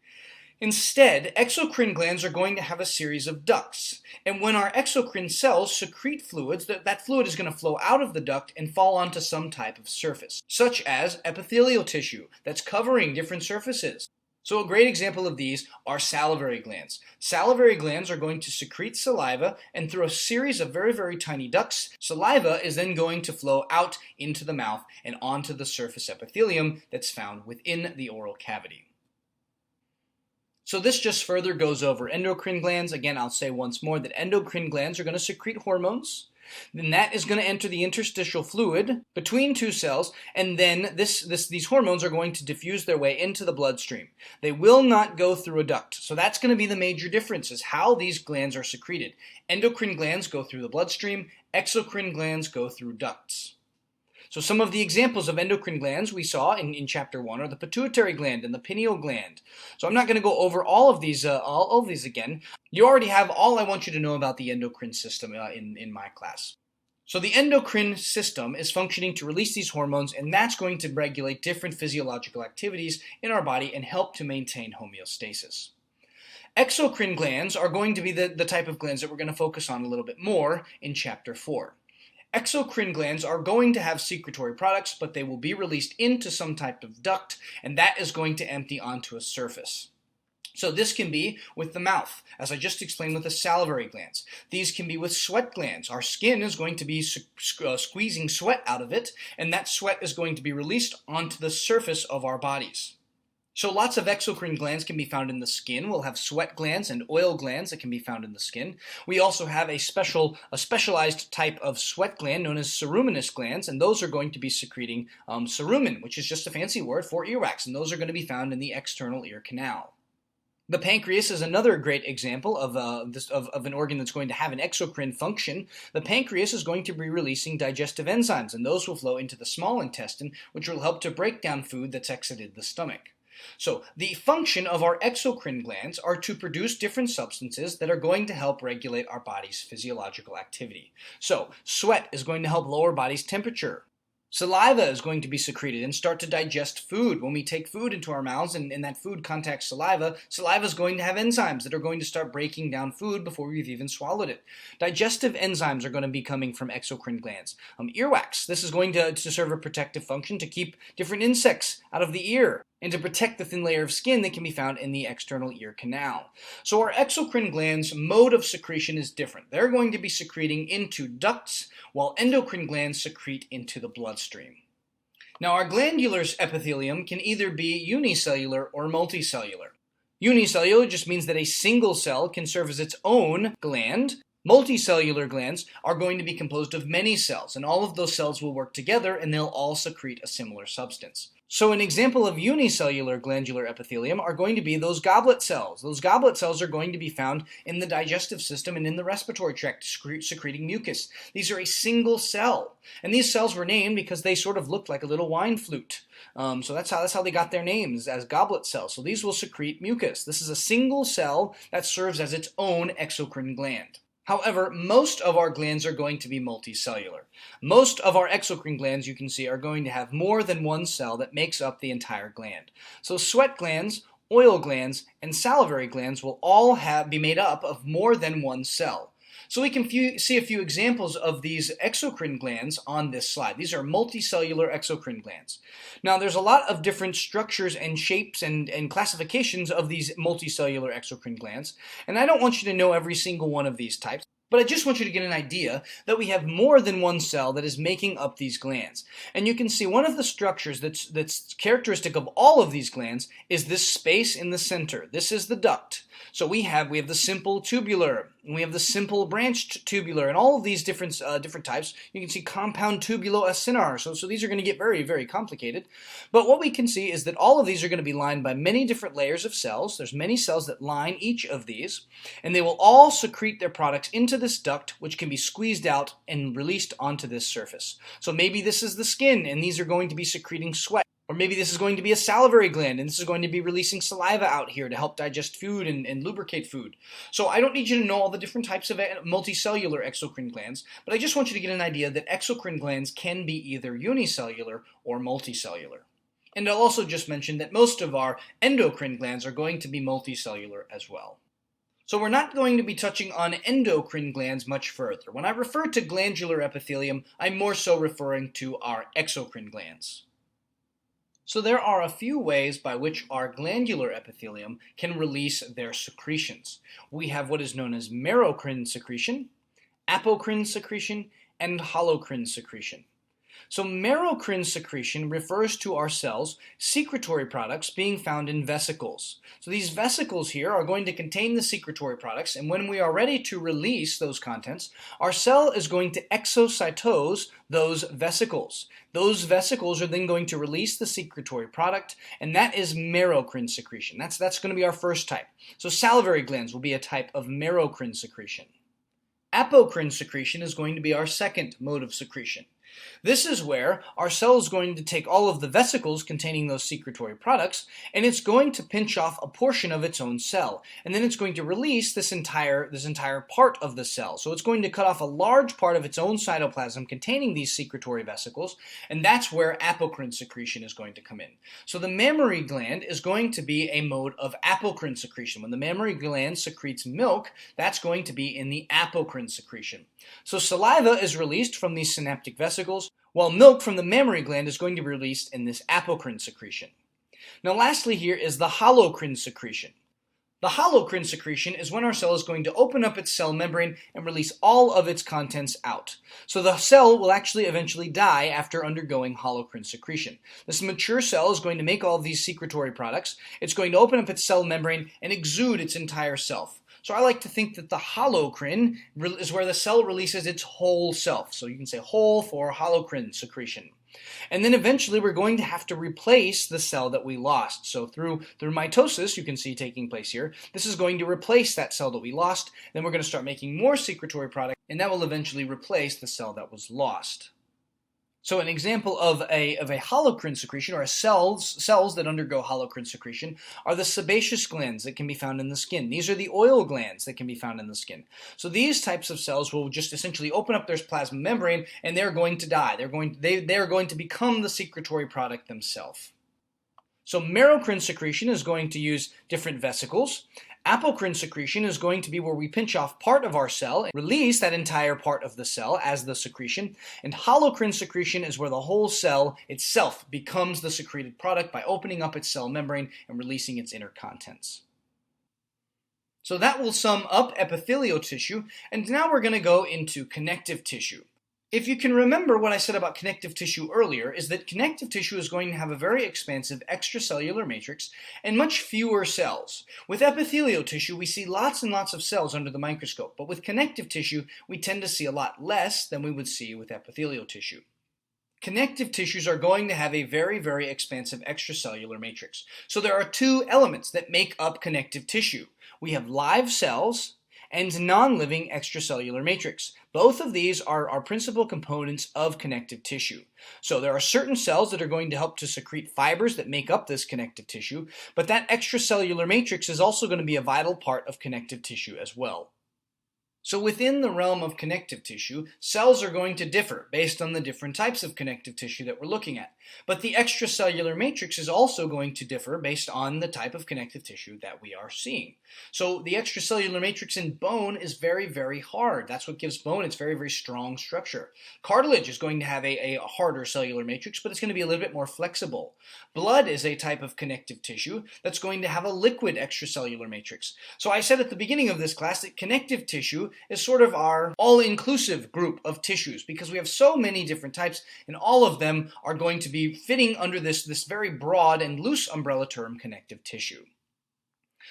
Instead, exocrine glands are going to have a series of ducts. And when our exocrine cells secrete fluids, that fluid is going to flow out of the duct and fall onto some type of surface, such as epithelial tissue that's covering different surfaces. So a great example of these are salivary glands. Salivary glands are going to secrete saliva, and through a series of very, very tiny ducts, saliva is then going to flow out into the mouth and onto the surface epithelium that's found within the oral cavity. So this just further goes over endocrine glands. Again, I'll say once more that endocrine glands are going to secrete hormones. Then that is going to enter the interstitial fluid between two cells, and then these hormones are going to diffuse their way into the bloodstream. They will not go through a duct. So that's going to be the major difference, is how these glands are secreted. Endocrine glands go through the bloodstream, exocrine glands go through ducts. So some of the examples of endocrine glands we saw in Chapter 1 are the pituitary gland and the pineal gland. So I'm not going to go over all of these again. You already have all I want you to know about the endocrine system in my class. So the endocrine system is functioning to release these hormones, and that's going to regulate different physiological activities in our body and help to maintain homeostasis. Exocrine glands are going to be the type of glands that we're going to focus on a little bit more in Chapter 4. Exocrine glands are going to have secretory products, but they will be released into some type of duct, and that is going to empty onto a surface. So this can be with the mouth, as I just explained with the salivary glands. These can be with sweat glands. Our skin is going to be squeezing sweat out of it, and that sweat is going to be released onto the surface of our bodies. So lots of exocrine glands can be found in the skin. We'll have sweat glands and oil glands that can be found in the skin. We also have a specialized type of sweat gland known as ceruminous glands, and those are going to be secreting cerumen, which is just a fancy word for earwax, and those are going to be found in the external ear canal. The pancreas is another great example of an organ that's going to have an exocrine function. The pancreas is going to be releasing digestive enzymes, and those will flow into the small intestine, which will help to break down food that's exited the stomach. So the function of our exocrine glands are to produce different substances that are going to help regulate our body's physiological activity. So sweat is going to help lower body's temperature. Saliva is going to be secreted and start to digest food. When we take food into our mouths and that food contacts saliva, saliva is going to have enzymes that are going to start breaking down food before we've even swallowed it. Digestive enzymes are going to be coming from exocrine glands. Earwax, this is going to serve a protective function to keep different insects out of the ear and to protect the thin layer of skin that can be found in the external ear canal. So our exocrine glands' mode of secretion is different. They're going to be secreting into ducts, while endocrine glands secrete into the bloodstream. Now our glandular epithelium can either be unicellular or multicellular. Unicellular just means that a single cell can serve as its own gland. Multicellular glands are going to be composed of many cells, and all of those cells will work together and they'll all secrete a similar substance. So an example of unicellular glandular epithelium are going to be those goblet cells. Those goblet cells are going to be found in the digestive system and in the respiratory tract, secreting mucus. These are a single cell, and these cells were named because they sort of looked like a little wine flute. So that's how they got their names, as goblet cells. So these will secrete mucus. This is a single cell that serves as its own exocrine gland. However, most of our glands are going to be multicellular. Most of our exocrine glands, you can see, are going to have more than one cell that makes up the entire gland. So sweat glands, oil glands, and salivary glands will all be made up of more than one cell. So we can see a few examples of these exocrine glands on this slide. These are multicellular exocrine glands. Now there's a lot of different structures and shapes and classifications of these multicellular exocrine glands, and I don't want you to know every single one of these types, but I just want you to get an idea that we have more than one cell that is making up these glands. And you can see one of the structures that's characteristic of all of these glands is this space in the center. This is the duct. So we have the simple tubular, and we have the simple branched tubular, and all of these different types. You can see compound tubuloacinar. So these are going to get very, very complicated. But what we can see is that all of these are going to be lined by many different layers of cells. There's many cells that line each of these, and they will all secrete their products into this duct, which can be squeezed out and released onto this surface. So maybe this is the skin, and these are going to be secreting sweat. Or maybe this is going to be a salivary gland, and this is going to be releasing saliva out here to help digest food and lubricate food. So I don't need you to know all the different types of multicellular exocrine glands, but I just want you to get an idea that exocrine glands can be either unicellular or multicellular. And I'll also just mention that most of our endocrine glands are going to be multicellular as well. So we're not going to be touching on endocrine glands much further. When I refer to glandular epithelium, I'm more so referring to our exocrine glands. So there are a few ways by which our glandular epithelium can release their secretions. We have what is known as merocrine secretion, apocrine secretion, and holocrine secretion. So merocrine secretion refers to our cells' secretory products being found in vesicles. So these vesicles here are going to contain the secretory products, and when we are ready to release those contents, our cell is going to exocytose those vesicles. Those vesicles are then going to release the secretory product, and that is merocrine secretion. That's going to be our first type. So salivary glands will be a type of merocrine secretion. Apocrine secretion is going to be our second mode of secretion. This is where our cell is going to take all of the vesicles containing those secretory products, and it's going to pinch off a portion of its own cell, and then it's going to release this entire part of the cell. So it's going to cut off a large part of its own cytoplasm containing these secretory vesicles, and that's where apocrine secretion is going to come in. So the mammary gland is going to be a mode of apocrine secretion. When the mammary gland secretes milk, that's going to be in the apocrine secretion. So saliva is released from these synaptic vesicles, while milk from the mammary gland is going to be released in this apocrine secretion. Now lastly here is the holocrine secretion. The holocrine secretion is when our cell is going to open up its cell membrane and release all of its contents out. So the cell will actually eventually die after undergoing holocrine secretion. This mature cell is going to make all of these secretory products. It's going to open up its cell membrane and exude its entire self. So I like to think that the holocrine is where the cell releases its whole self. So you can say whole for holocrine secretion. And then eventually we're going to have to replace the cell that we lost. So through mitosis, you can see taking place here, this is going to replace that cell that we lost. Then we're going to start making more secretory product, and that will eventually replace the cell that was lost. So an example of a holocrine secretion, or cells that undergo holocrine secretion, are the sebaceous glands that can be found in the skin. These are the oil glands that can be found in the skin. So these types of cells will just essentially open up their plasma membrane, and they're going to die. They're going to become the secretory product themselves. So merocrine secretion is going to use different vesicles. Apocrine secretion is going to be where we pinch off part of our cell and release that entire part of the cell as the secretion. And holocrine secretion is where the whole cell itself becomes the secreted product by opening up its cell membrane and releasing its inner contents. So that will sum up epithelial tissue, and now we're going to go into connective tissue. If you can remember what I said about connective tissue earlier, is that connective tissue is going to have a very expansive extracellular matrix and much fewer cells. With epithelial tissue, we see lots and lots of cells under the microscope, but with connective tissue, we tend to see a lot less than we would see with epithelial tissue. Connective tissues are going to have a very, very expansive extracellular matrix. So there are two elements that make up connective tissue. We have live cells and non-living extracellular matrix. Both of these are our principal components of connective tissue. So there are certain cells that are going to help to secrete fibers that make up this connective tissue, but that extracellular matrix is also going to be a vital part of connective tissue as well. So within the realm of connective tissue, cells are going to differ based on the different types of connective tissue that we're looking at. But the extracellular matrix is also going to differ based on the type of connective tissue that we are seeing. So the extracellular matrix in bone is very, very hard. That's what gives bone its very, very strong structure. Cartilage is going to have a harder cellular matrix, but it's going to be a little bit more flexible. Blood is a type of connective tissue that's going to have a liquid extracellular matrix. So I said at the beginning of this class that connective tissue is sort of our all-inclusive group of tissues because we have so many different types, and all of them are going to be fitting under this very broad and loose umbrella term connective tissue.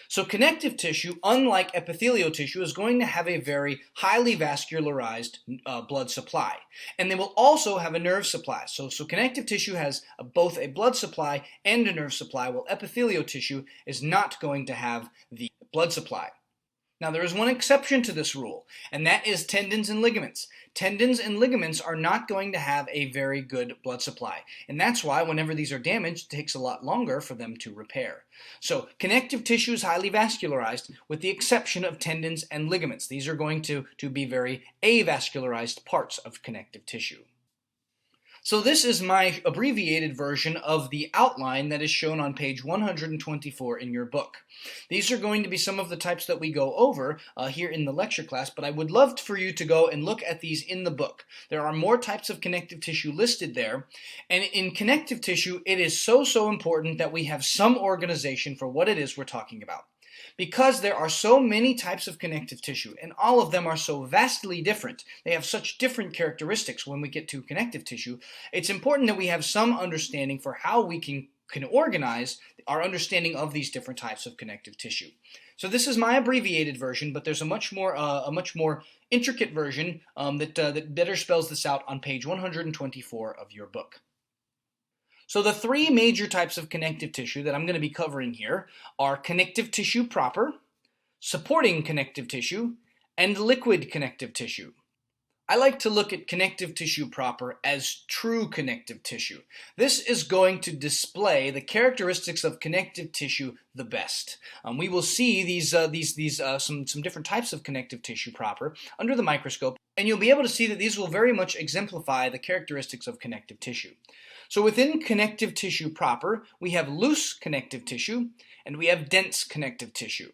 So connective tissue, unlike epithelial tissue, is going to have a very highly vascularized blood supply. And they will also have a nerve supply. So connective tissue has both a blood supply and a nerve supply, while epithelial tissue is not going to have the blood supply. Now there is one exception to this rule, and that is tendons and ligaments. Tendons and ligaments are not going to have a very good blood supply, and that's why whenever these are damaged, it takes a lot longer for them to repair. So connective tissue is highly vascularized with the exception of tendons and ligaments. These are going to be very avascularized parts of connective tissue. So this is my abbreviated version of the outline that is shown on page 124 in your book. These are going to be some of the types that we go over here in the lecture class, but I would love for you to go and look at these in the book. There are more types of connective tissue listed there, and in connective tissue, it is so important that we have some organization for what it is we're talking about. Because there are so many types of connective tissue, and all of them are so vastly different, they have such different characteristics when we get to connective tissue, it's important that we have some understanding for how we can organize our understanding of these different types of connective tissue. So this is my abbreviated version, but there's a much more intricate version that better spells this out on page 124 of your book. So the three major types of connective tissue that I'm going to be covering here are connective tissue proper, supporting connective tissue, and liquid connective tissue. I like to look at connective tissue proper as true connective tissue. This is going to display the characteristics of connective tissue the best. We will see some different types of connective tissue proper under the microscope, and you'll be able to see that these will very much exemplify the characteristics of connective tissue. So within connective tissue proper, we have loose connective tissue and we have dense connective tissue.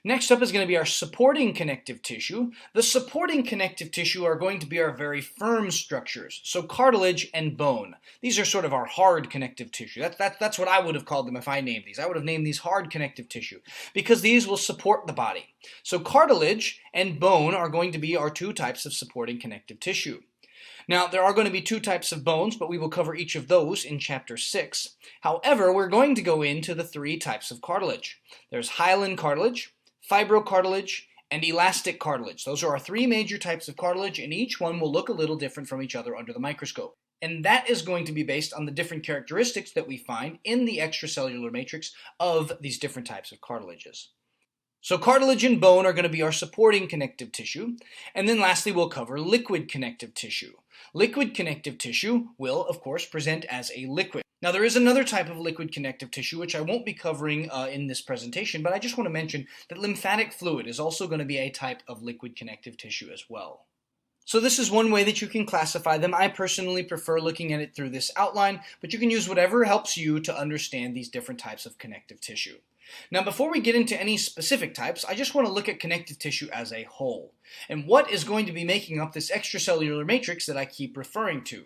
Next up is going to be our supporting connective tissue. The supporting connective tissue are going to be our very firm structures, so cartilage and bone. These are sort of our hard connective tissue. That's what I would have called them if I named these. I would have named these hard connective tissue because these will support the body. So cartilage and bone are going to be our two types of supporting connective tissue. Now, there are going to be two types of bones, but we will cover each of those in Chapter 6. However, we're going to go into the three types of cartilage. There's hyaline cartilage, fibrocartilage, and elastic cartilage. Those are our three major types of cartilage, and each one will look a little different from each other under the microscope. And that is going to be based on the different characteristics that we find in the extracellular matrix of these different types of cartilages. So cartilage and bone are going to be our supporting connective tissue. And then lastly, we'll cover liquid connective tissue. Liquid connective tissue will, of course, present as a liquid. Now, there is another type of liquid connective tissue, which I won't be covering in this presentation, but I just want to mention that lymphatic fluid is also going to be a type of liquid connective tissue as well. So this is one way that you can classify them. I personally prefer looking at it through this outline, but you can use whatever helps you to understand these different types of connective tissue. Now, before we get into any specific types, I just want to look at connective tissue as a whole, and what is going to be making up this extracellular matrix that I keep referring to.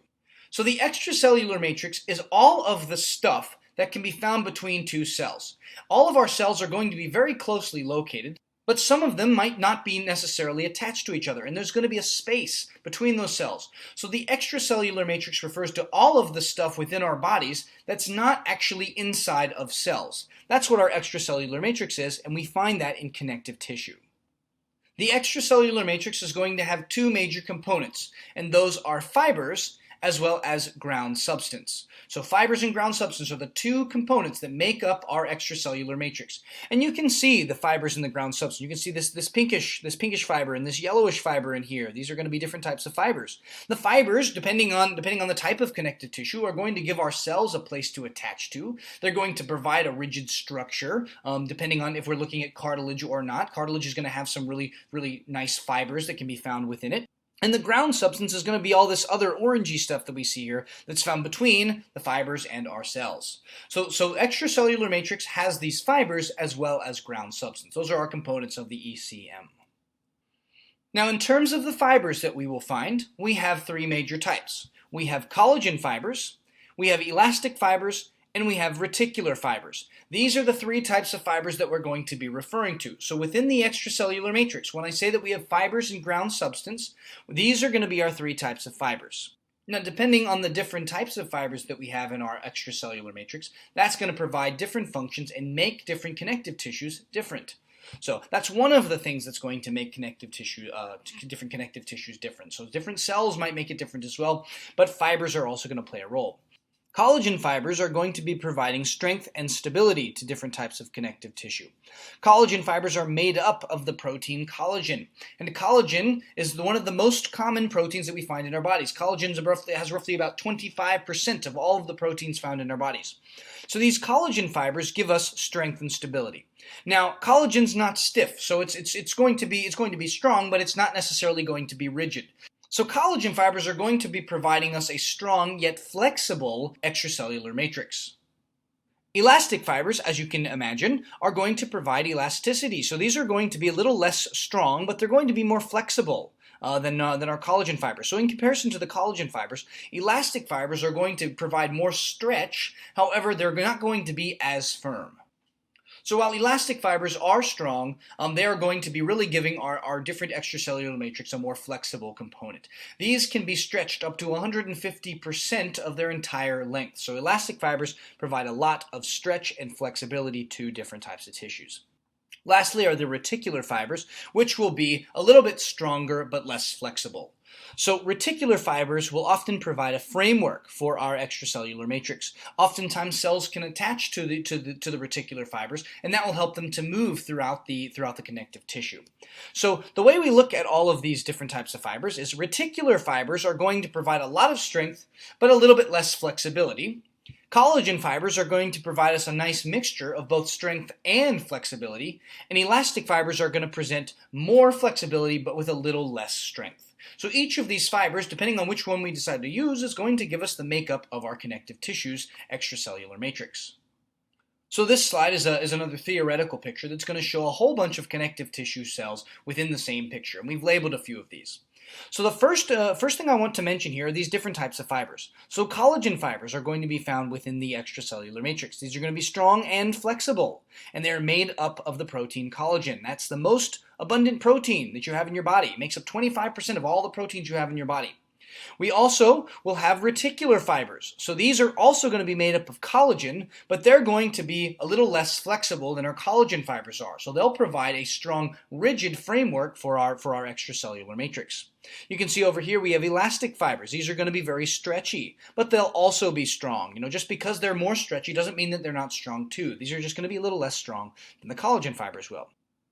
So the extracellular matrix is all of the stuff that can be found between two cells. All of our cells are going to be very closely located, but some of them might not be necessarily attached to each other, and there's going to be a space between those cells. So the extracellular matrix refers to all of the stuff within our bodies that's not actually inside of cells. That's what our extracellular matrix is, and we find that in connective tissue. The extracellular matrix is going to have two major components, and those are fibers as well as ground substance. So fibers and ground substance are the two components that make up our extracellular matrix. And you can see the fibers and the ground substance. You can see this pinkish fiber and this yellowish fiber in here. These are going to be different types of fibers. The fibers, depending on the type of connective tissue, are going to give our cells a place to attach to. They're going to provide a rigid structure, depending on if we're looking at cartilage or not. Cartilage is going to have some really nice fibers that can be found within it. And the ground substance is going to be all this other orangey stuff that we see here that's found between the fibers and our cells. So extracellular matrix has these fibers as well as ground substance. Those are our components of the ECM. Now, in terms of the fibers that we will find, we have three major types. We have collagen fibers, we have elastic fibers, and we have reticular fibers. These are the three types of fibers that we're going to be referring to. So within the extracellular matrix, when I say that we have fibers and ground substance, these are going to be our three types of fibers. Now, depending on the different types of fibers that we have in our extracellular matrix, that's going to provide different functions and make different connective tissues different. So that's one of the things that's going to make different connective tissues different. So different cells might make it different as well, but fibers are also going to play a role. Collagen fibers are going to be providing strength and stability to different types of connective tissue. Collagen fibers are made up of the protein collagen, and collagen is one of the most common proteins that we find in our bodies. Collagen has roughly about 25% of all of the proteins found in our bodies. So these collagen fibers give us strength and stability. Now, collagen's not stiff, so it's going to be strong, but it's not necessarily going to be rigid. So collagen fibers are going to be providing us a strong yet flexible extracellular matrix. Elastic fibers, as you can imagine, are going to provide elasticity. So these are going to be a little less strong, but they're going to be more flexible than our collagen fibers. So in comparison to the collagen fibers, elastic fibers are going to provide more stretch. However, they're not going to be as firm. So while elastic fibers are strong, they are going to be really giving our different extracellular matrix a more flexible component. These can be stretched up to 150% of their entire length. So elastic fibers provide a lot of stretch and flexibility to different types of tissues. Lastly are the reticular fibers, which will be a little bit stronger but less flexible. So reticular fibers will often provide a framework for our extracellular matrix. Oftentimes cells can attach to the reticular fibers, and that will help them to move throughout the connective tissue. So the way we look at all of these different types of fibers is reticular fibers are going to provide a lot of strength but a little bit less flexibility. Collagen fibers are going to provide us a nice mixture of both strength and flexibility, and elastic fibers are going to present more flexibility but with a little less strength. So each of these fibers, depending on which one we decide to use, is going to give us the makeup of our connective tissue's extracellular matrix. So this slide is another theoretical picture that's going to show a whole bunch of connective tissue cells within the same picture, and we've labeled a few of these. So the first thing I want to mention here are these different types of fibers. So collagen fibers are going to be found within the extracellular matrix. These are going to be strong and flexible, and they are made up of the protein collagen. That's the most abundant protein that you have in your body. It makes up 25% of all the proteins you have in your body. We also will have reticular fibers. So these are also going to be made up of collagen, but they're going to be a little less flexible than our collagen fibers are. So they'll provide a strong, rigid framework for our extracellular matrix. You can see over here we have elastic fibers. These are going to be very stretchy, but they'll also be strong. Just because they're more stretchy doesn't mean that they're not strong too. These are just going to be a little less strong than the collagen fibers will.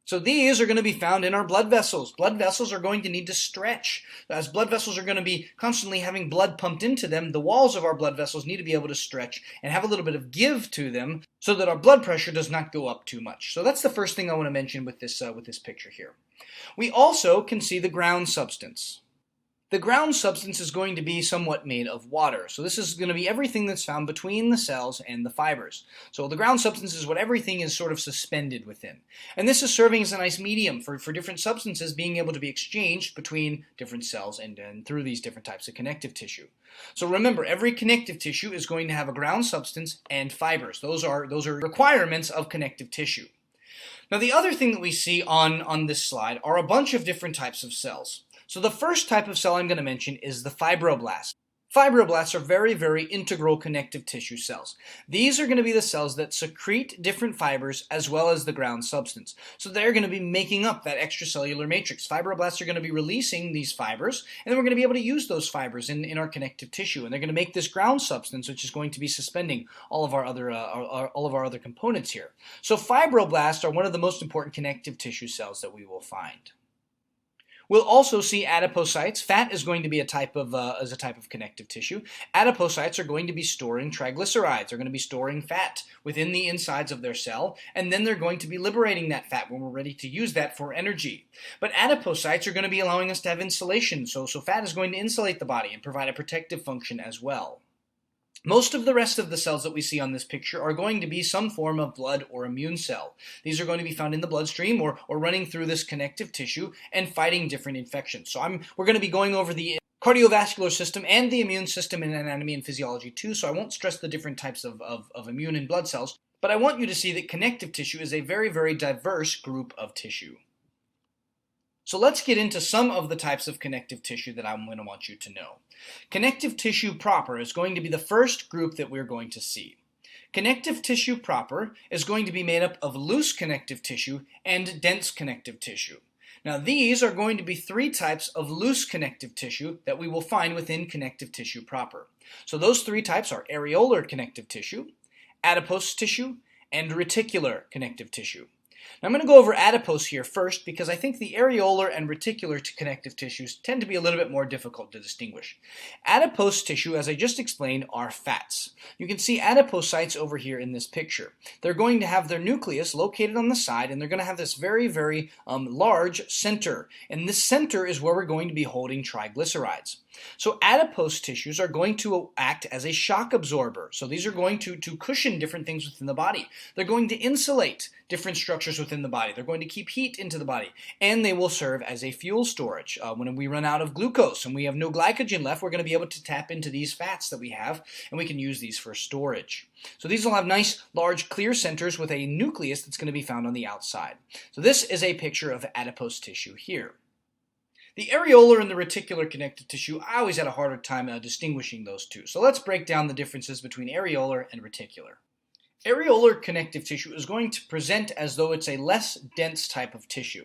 So these are going to be found in our blood vessels. Blood vessels are going to need to stretch. As blood vessels are going to be constantly having blood pumped into them, the walls of our blood vessels need to be able to stretch and have a little bit of give to them so that our blood pressure does not go up too much. So that's the first thing I want to mention with this picture here. We also can see the ground substance. The ground substance is going to be somewhat made of water. So this is going to be everything that's found between the cells and the fibers. So the ground substance is what everything is sort of suspended within. And this is serving as a nice medium for different substances being able to be exchanged between different cells and through these different types of connective tissue. So remember, every connective tissue is going to have a ground substance and fibers. Those are requirements of connective tissue. Now the other thing that we see on this slide are a bunch of different types of cells. So the first type of cell I'm going to mention is the fibroblasts. Fibroblasts are very, very integral connective tissue cells. These are going to be the cells that secrete different fibers as well as the ground substance. So they're going to be making up that extracellular matrix. Fibroblasts are going to be releasing these fibers, and then we're going to be able to use those fibers in our connective tissue. And they're going to make this ground substance, which is going to be suspending all of our other components here. So fibroblasts are one of the most important connective tissue cells that we will find. We'll also see adipocytes. Fat is going to be a type of connective tissue. Adipocytes are going to be storing triglycerides. They're going to be storing fat within the insides of their cell, and then they're going to be liberating that fat when we're ready to use that for energy. But adipocytes are going to be allowing us to have insulation, so fat is going to insulate the body and provide a protective function as well. Most of the rest of the cells that we see on this picture are going to be some form of blood or immune cell. These are going to be found in the bloodstream or running through this connective tissue and fighting different infections. So we're going to be going over the cardiovascular system and the immune system in anatomy and physiology too, so I won't stress the different types of immune and blood cells, but I want you to see that connective tissue is a very, very diverse group of tissue. So let's get into some of the types of connective tissue that I'm going to want you to know. Connective tissue proper is going to be the first group that we're going to see. Connective tissue proper is going to be made up of loose connective tissue and dense connective tissue. Now these are going to be three types of loose connective tissue that we will find within connective tissue proper. So those three types are areolar connective tissue, adipose tissue, and reticular connective tissue. Now I'm going to go over adipose here first because I think the areolar and reticular connective tissues tend to be a little bit more difficult to distinguish. Adipose tissue, as I just explained, are fats. You can see adipocytes over here in this picture. They're going to have their nucleus located on the side, and they're going to have this very, very large center. And this center is where we're going to be holding triglycerides. So adipose tissues are going to act as a shock absorber. So these are going to cushion different things within the body. They're going to insulate different structures within the body. They're going to keep heat into the body. And they will serve as a fuel storage. When we run out of glucose and we have no glycogen left, we're going to be able to tap into these fats that we have, and we can use these for storage. So these will have nice, large, clear centers with a nucleus that's going to be found on the outside. So this is a picture of adipose tissue here. The areolar and the reticular connective tissue, I always had a harder time distinguishing those two. So let's break down the differences between areolar and reticular. Areolar connective tissue is going to present as though it's a less dense type of tissue.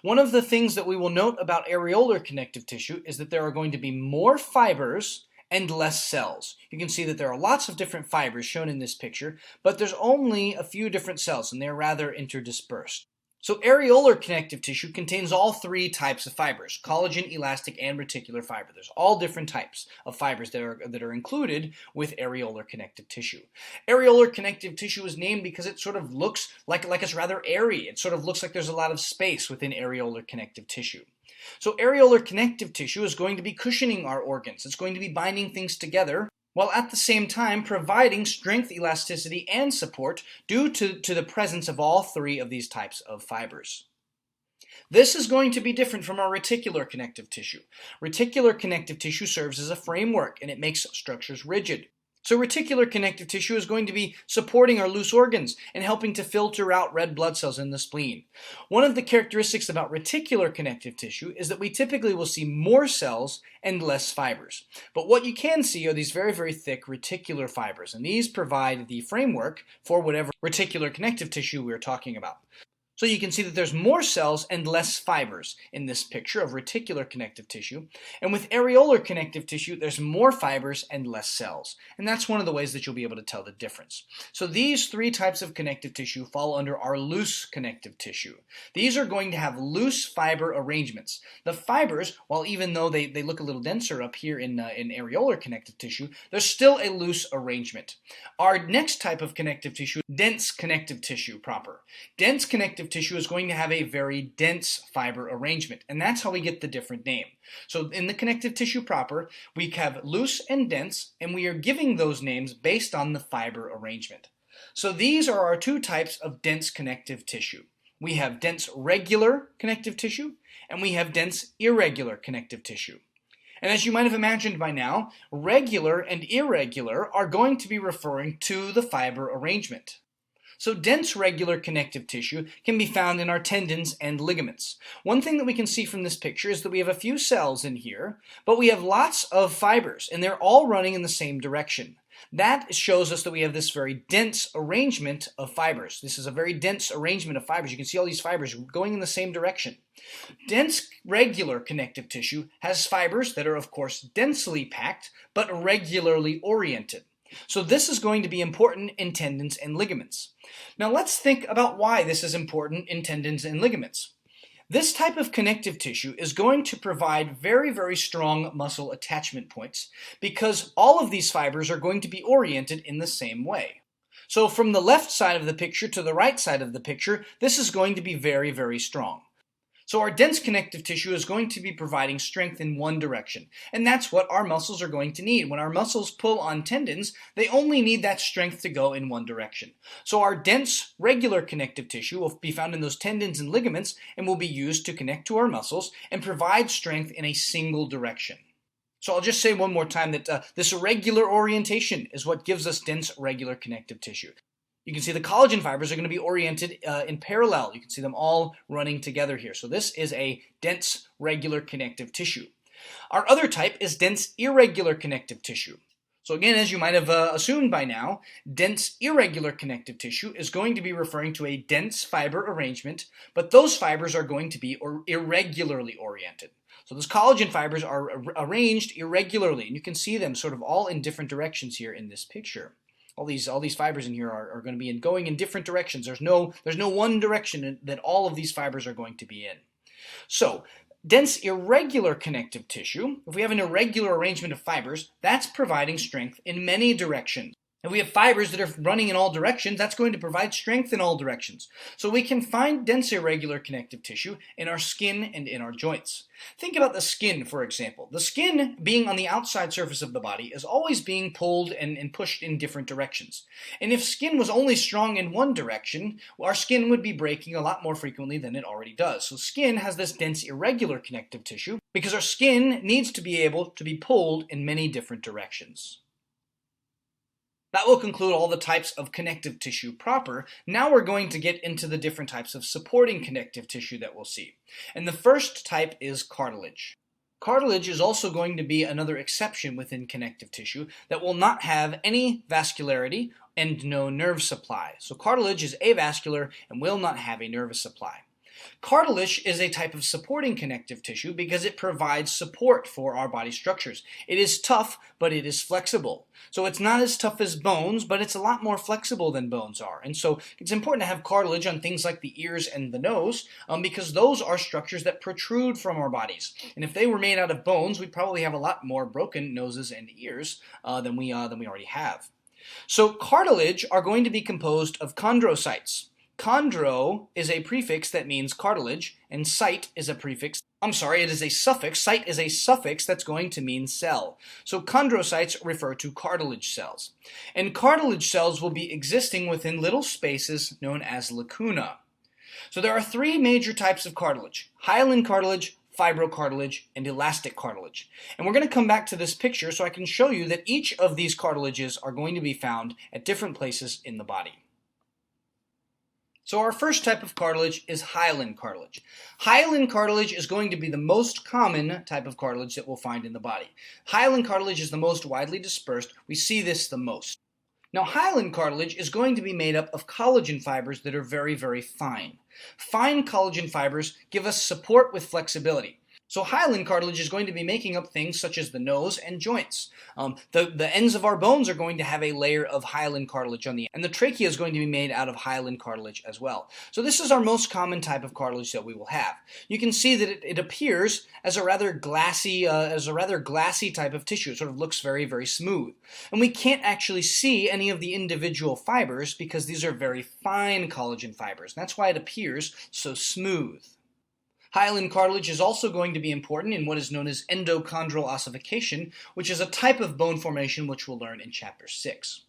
One of the things that we will note about areolar connective tissue is that there are going to be more fibers and less cells. You can see that there are lots of different fibers shown in this picture, but there's only a few different cells, and they're rather interdispersed. So areolar connective tissue contains all three types of fibers: collagen, elastic, and reticular fiber. There's all different types of fibers that are included with areolar connective tissue. Areolar connective tissue is named because it sort of looks like it's rather airy. It sort of looks like there's a lot of space within areolar connective tissue. So areolar connective tissue is going to be cushioning our organs. It's going to be binding things together, while at the same time providing strength, elasticity, and support due to the presence of all three of these types of fibers. This is going to be different from our reticular connective tissue. Reticular connective tissue serves as a framework, and it makes structures rigid. So reticular connective tissue is going to be supporting our loose organs and helping to filter out red blood cells in the spleen. One of the characteristics about reticular connective tissue is that we typically will see more cells and less fibers. But what you can see are these very, very thick reticular fibers, and these provide the framework for whatever reticular connective tissue we're talking about. So you can see that there's more cells and less fibers in this picture of reticular connective tissue. And with areolar connective tissue, there's more fibers and less cells. And that's one of the ways that you'll be able to tell the difference. So these three types of connective tissue fall under our loose connective tissue. These are going to have loose fiber arrangements. The fibers, while even though they look a little denser up here in areolar connective tissue, there's still a loose arrangement. Our next type of connective tissue, dense connective tissue proper. Dense connective tissue is going to have a very dense fiber arrangement, and that's how we get the different name. So in the connective tissue proper, we have loose and dense, and we are giving those names based on the fiber arrangement. So these are our two types of dense connective tissue. We have dense regular connective tissue, and we have dense irregular connective tissue. And as you might have imagined by now, regular and irregular are going to be referring to the fiber arrangement. So dense regular connective tissue can be found in our tendons and ligaments. One thing that we can see from this picture is that we have a few cells in here, but we have lots of fibers, and they're all running in the same direction. That shows us that we have this very dense arrangement of fibers. This is a very dense arrangement of fibers. You can see all these fibers going in the same direction. Dense regular connective tissue has fibers that are, of course, densely packed, but regularly oriented. So this is going to be important in tendons and ligaments. Now let's think about why this is important in tendons and ligaments. This type of connective tissue is going to provide very, very strong muscle attachment points because all of these fibers are going to be oriented in the same way. So from the left side of the picture to the right side of the picture, this is going to be very, very strong. So our dense connective tissue is going to be providing strength in one direction, and that's what our muscles are going to need. When our muscles pull on tendons, they only need that strength to go in one direction. So our dense, regular connective tissue will be found in those tendons and ligaments and will be used to connect to our muscles and provide strength in a single direction. So I'll just say one more time that this irregular orientation is what gives us dense, regular connective tissue. You can see the collagen fibers are going to be oriented in parallel. You can see them all running together here. So this is a dense, regular connective tissue. Our other type is dense, irregular connective tissue. So again, as you might have assumed by now, dense, irregular connective tissue is going to be referring to a dense fiber arrangement, but those fibers are going to be irregularly oriented. So those collagen fibers are arranged irregularly, and you can see them sort of all in different directions here in this picture. All these fibers in here are going to be going in different directions. There's no one direction that all of these fibers are going to be in. So dense irregular connective tissue, if we have an irregular arrangement of fibers, that's providing strength in many directions. If we have fibers that are running in all directions, that's going to provide strength in all directions. So we can find dense irregular connective tissue in our skin and in our joints. Think about the skin, for example. The skin, being on the outside surface of the body, is always being pulled and pushed in different directions. And if skin was only strong in one direction, our skin would be breaking a lot more frequently than it already does. So skin has this dense irregular connective tissue because our skin needs to be able to be pulled in many different directions. That will conclude all the types of connective tissue proper. Now we're going to get into the different types of supporting connective tissue that we'll see. And the first type is cartilage. Cartilage is also going to be another exception within connective tissue that will not have any vascularity and no nerve supply. So cartilage is avascular and will not have a nervous supply. Cartilage is a type of supporting connective tissue because it provides support for our body structures. It is tough, but it is flexible. So it's not as tough as bones, but it's a lot more flexible than bones are. And so it's important to have cartilage on things like the ears and the nose because those are structures that protrude from our bodies. And if they were made out of bones, we'd probably have a lot more broken noses and ears than we already have. So cartilage are going to be composed of chondrocytes. Chondro is a prefix that means cartilage, and cyte is a prefix. It is a suffix. Cyte is a suffix that's going to mean cell. So chondrocytes refer to cartilage cells. And cartilage cells will be existing within little spaces known as lacuna. So there are three major types of cartilage: hyaline cartilage, fibrocartilage, and elastic cartilage. And we're going to come back to this picture so I can show you that each of these cartilages are going to be found at different places in the body. So our first type of cartilage is hyaline cartilage. Hyaline cartilage is going to be the most common type of cartilage that we'll find in the body. Hyaline cartilage is the most widely dispersed. We see this the most. Now, hyaline cartilage is going to be made up of collagen fibers that are very, very fine. Fine collagen fibers give us support with flexibility. So hyaline cartilage is going to be making up things such as the nose and joints. The ends of our bones are going to have a layer of hyaline cartilage on the end, and the trachea is going to be made out of hyaline cartilage as well. So this is our most common type of cartilage that we will have. You can see that it appears as a rather glassy type of tissue. It sort of looks very, very smooth. And we can't actually see any of the individual fibers because these are very fine collagen fibers. And that's why it appears so smooth. Hyaline cartilage is also going to be important in what is known as endochondral ossification, which is a type of bone formation which we'll learn in Chapter 6.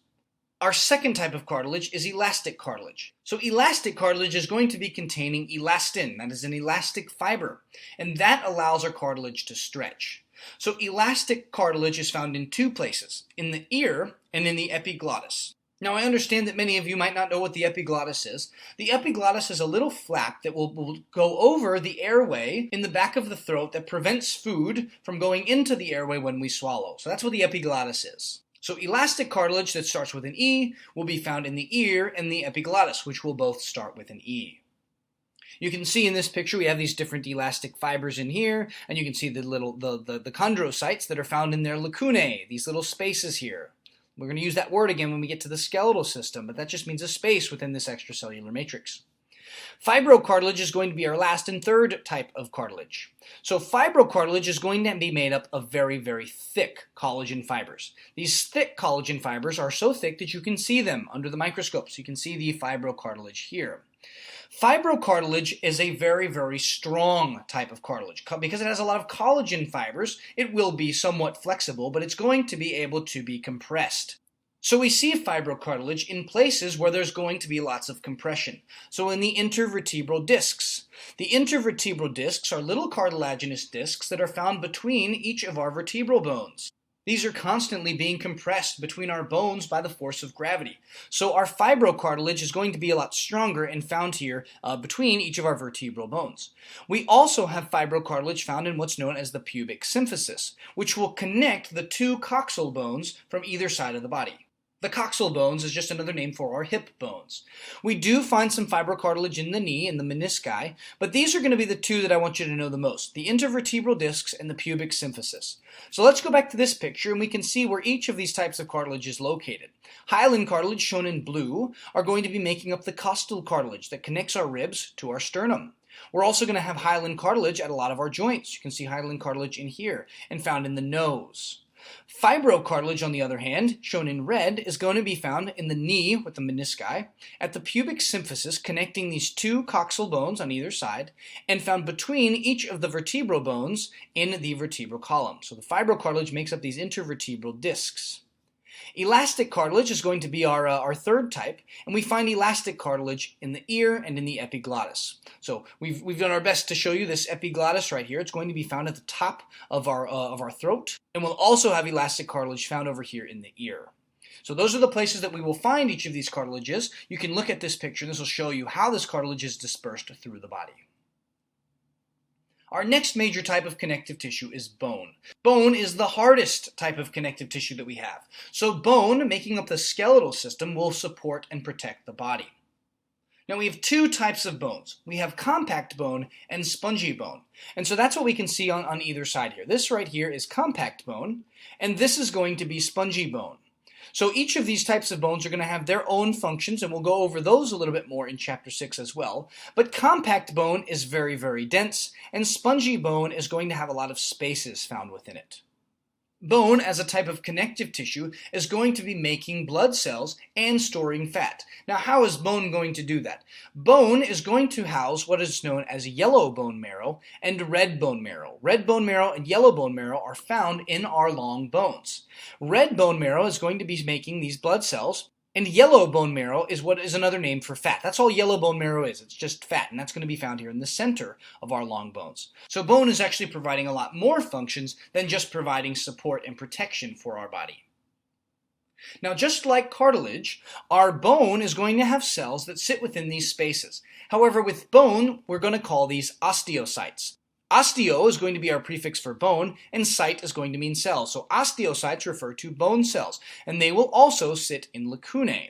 Our second type of cartilage is elastic cartilage. So elastic cartilage is going to be containing elastin, that is an elastic fiber, and that allows our cartilage to stretch. So elastic cartilage is found in two places, in the ear and in the epiglottis. Now, I understand that many of you might not know what the epiglottis is. The epiglottis is a little flap that will go over the airway in the back of the throat that prevents food from going into the airway when we swallow. So that's what the epiglottis is. So elastic cartilage that starts with an E will be found in the ear and the epiglottis, which will both start with an E. You can see in this picture we have these different elastic fibers in here, and you can see the chondrocytes that are found in their lacunae, these little spaces here. We're going to use that word again when we get to the skeletal system, but that just means a space within this extracellular matrix. Fibrocartilage is going to be our last and third type of cartilage. So fibrocartilage is going to be made up of very, very thick collagen fibers. These thick collagen fibers are so thick that you can see them under the microscope. So you can see the fibrocartilage here. Fibrocartilage is a very, very strong type of cartilage. Because it has a lot of collagen fibers, it will be somewhat flexible, but it's going to be able to be compressed. So we see fibrocartilage in places where there's going to be lots of compression. So in the intervertebral discs. The intervertebral discs are little cartilaginous discs that are found between each of our vertebral bones. These are constantly being compressed between our bones by the force of gravity. So our fibrocartilage is going to be a lot stronger and found here between each of our vertebral bones. We also have fibrocartilage found in what's known as the pubic symphysis, which will connect the two coxal bones from either side of the body. The coxal bones is just another name for our hip bones. We do find some fibrocartilage in the knee and the menisci, but these are going to be the two that I want you to know the most, the intervertebral discs and the pubic symphysis. So let's go back to this picture and we can see where each of these types of cartilage is located. Hyaline cartilage, shown in blue, are going to be making up the costal cartilage that connects our ribs to our sternum. We're also going to have hyaline cartilage at a lot of our joints. You can see hyaline cartilage in here and found in the nose. Fibrocartilage, on the other hand, shown in red, is going to be found in the knee with the menisci, at the pubic symphysis connecting these two coxal bones on either side, and found between each of the vertebral bones in the vertebral column. So the fibrocartilage makes up these intervertebral discs. Elastic cartilage is going to be our third type, and we find elastic cartilage in the ear and in the epiglottis. So we've done our best to show you this epiglottis right here. It's going to be found at the top of our throat, and we'll also have elastic cartilage found over here in the ear. So those are the places that we will find each of these cartilages. You can look at this picture, and this will show you how this cartilage is dispersed through the body. Our next major type of connective tissue is bone. Bone is the hardest type of connective tissue that we have. So bone, making up the skeletal system, will support and protect the body. Now we have two types of bones. We have compact bone and spongy bone. And so that's what we can see on either side here. This right here is compact bone, and this is going to be spongy bone. So each of these types of bones are going to have their own functions, and we'll go over those a little bit more in Chapter 6 as well. But compact bone is very, very dense, and spongy bone is going to have a lot of spaces found within it. Bone, as a type of connective tissue, is going to be making blood cells and storing fat. Now, how is bone going to do that? Bone is going to house what is known as yellow bone marrow and red bone marrow. Red bone marrow and yellow bone marrow are found in our long bones. Red bone marrow is going to be making these blood cells, and yellow bone marrow is what is another name for fat. That's all yellow bone marrow is. It's just fat, and that's going to be found here in the center of our long bones. So bone is actually providing a lot more functions than just providing support and protection for our body. Now, just like cartilage, our bone is going to have cells that sit within these spaces. However, with bone, we're going to call these osteocytes. Osteo is going to be our prefix for bone, and cyte is going to mean cells. So osteocytes refer to bone cells, and they will also sit in lacunae.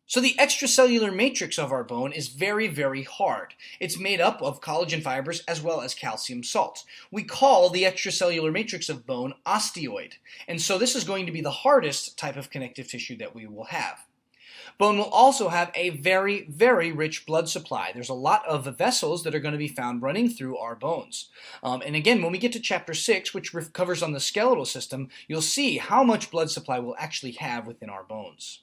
So the extracellular matrix of our bone is very, very hard. It's made up of collagen fibers as well as calcium salts. We call the extracellular matrix of bone osteoid, and so this is going to be the hardest type of connective tissue that we will have. Bone will also have a very, very rich blood supply. There's a lot of vessels that are going to be found running through our bones. And again, when we get to Chapter 6, which covers on the skeletal system, you'll see how much blood supply we'll actually have within our bones.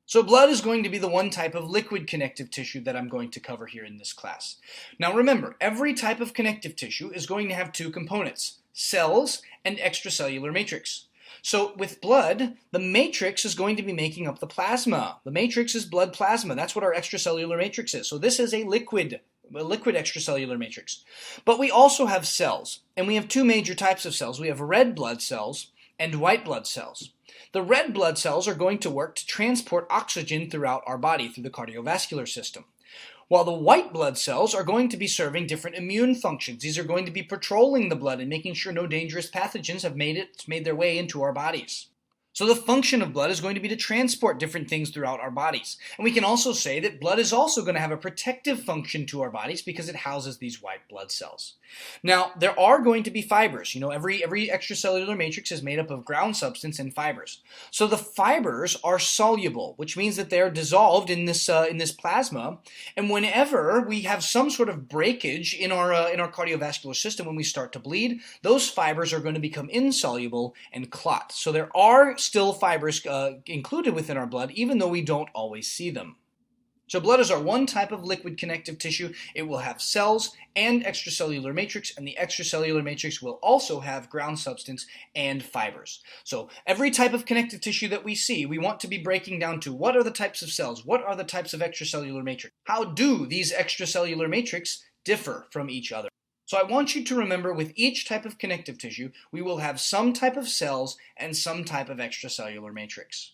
So blood is going to be the one type of liquid connective tissue that I'm going to cover here in this class. Now remember, every type of connective tissue is going to have two components, cells and extracellular matrix. So with blood, the matrix is going to be making up the plasma. The matrix is blood plasma. That's what our extracellular matrix is. So this is a liquid extracellular matrix. But we also have cells, and we have two major types of cells. We have red blood cells and white blood cells. The red blood cells are going to work to transport oxygen throughout our body through the cardiovascular system, while the white blood cells are going to be serving different immune functions. These are going to be patrolling the blood and making sure no dangerous pathogens have made their way into our bodies. So the function of blood is going to be to transport different things throughout our bodies. And we can also say that blood is also going to have a protective function to our bodies because it houses these white blood cells. Now, there are going to be fibers. You know, every extracellular matrix is made up of ground substance and fibers. So the fibers are soluble, which means that they're dissolved in this plasma. And whenever we have some sort of breakage in our cardiovascular system, when we start to bleed, those fibers are going to become insoluble and clot. So there are still fibers included within our blood, even though we don't always see them. So blood is our one type of liquid connective tissue. It will have cells and extracellular matrix, and the extracellular matrix will also have ground substance and fibers. So every type of connective tissue that we see, we want to be breaking down to what are the types of cells, what are the types of extracellular matrix, how do these extracellular matrix differ from each other. So I want you to remember with each type of connective tissue, we will have some type of cells and some type of extracellular matrix.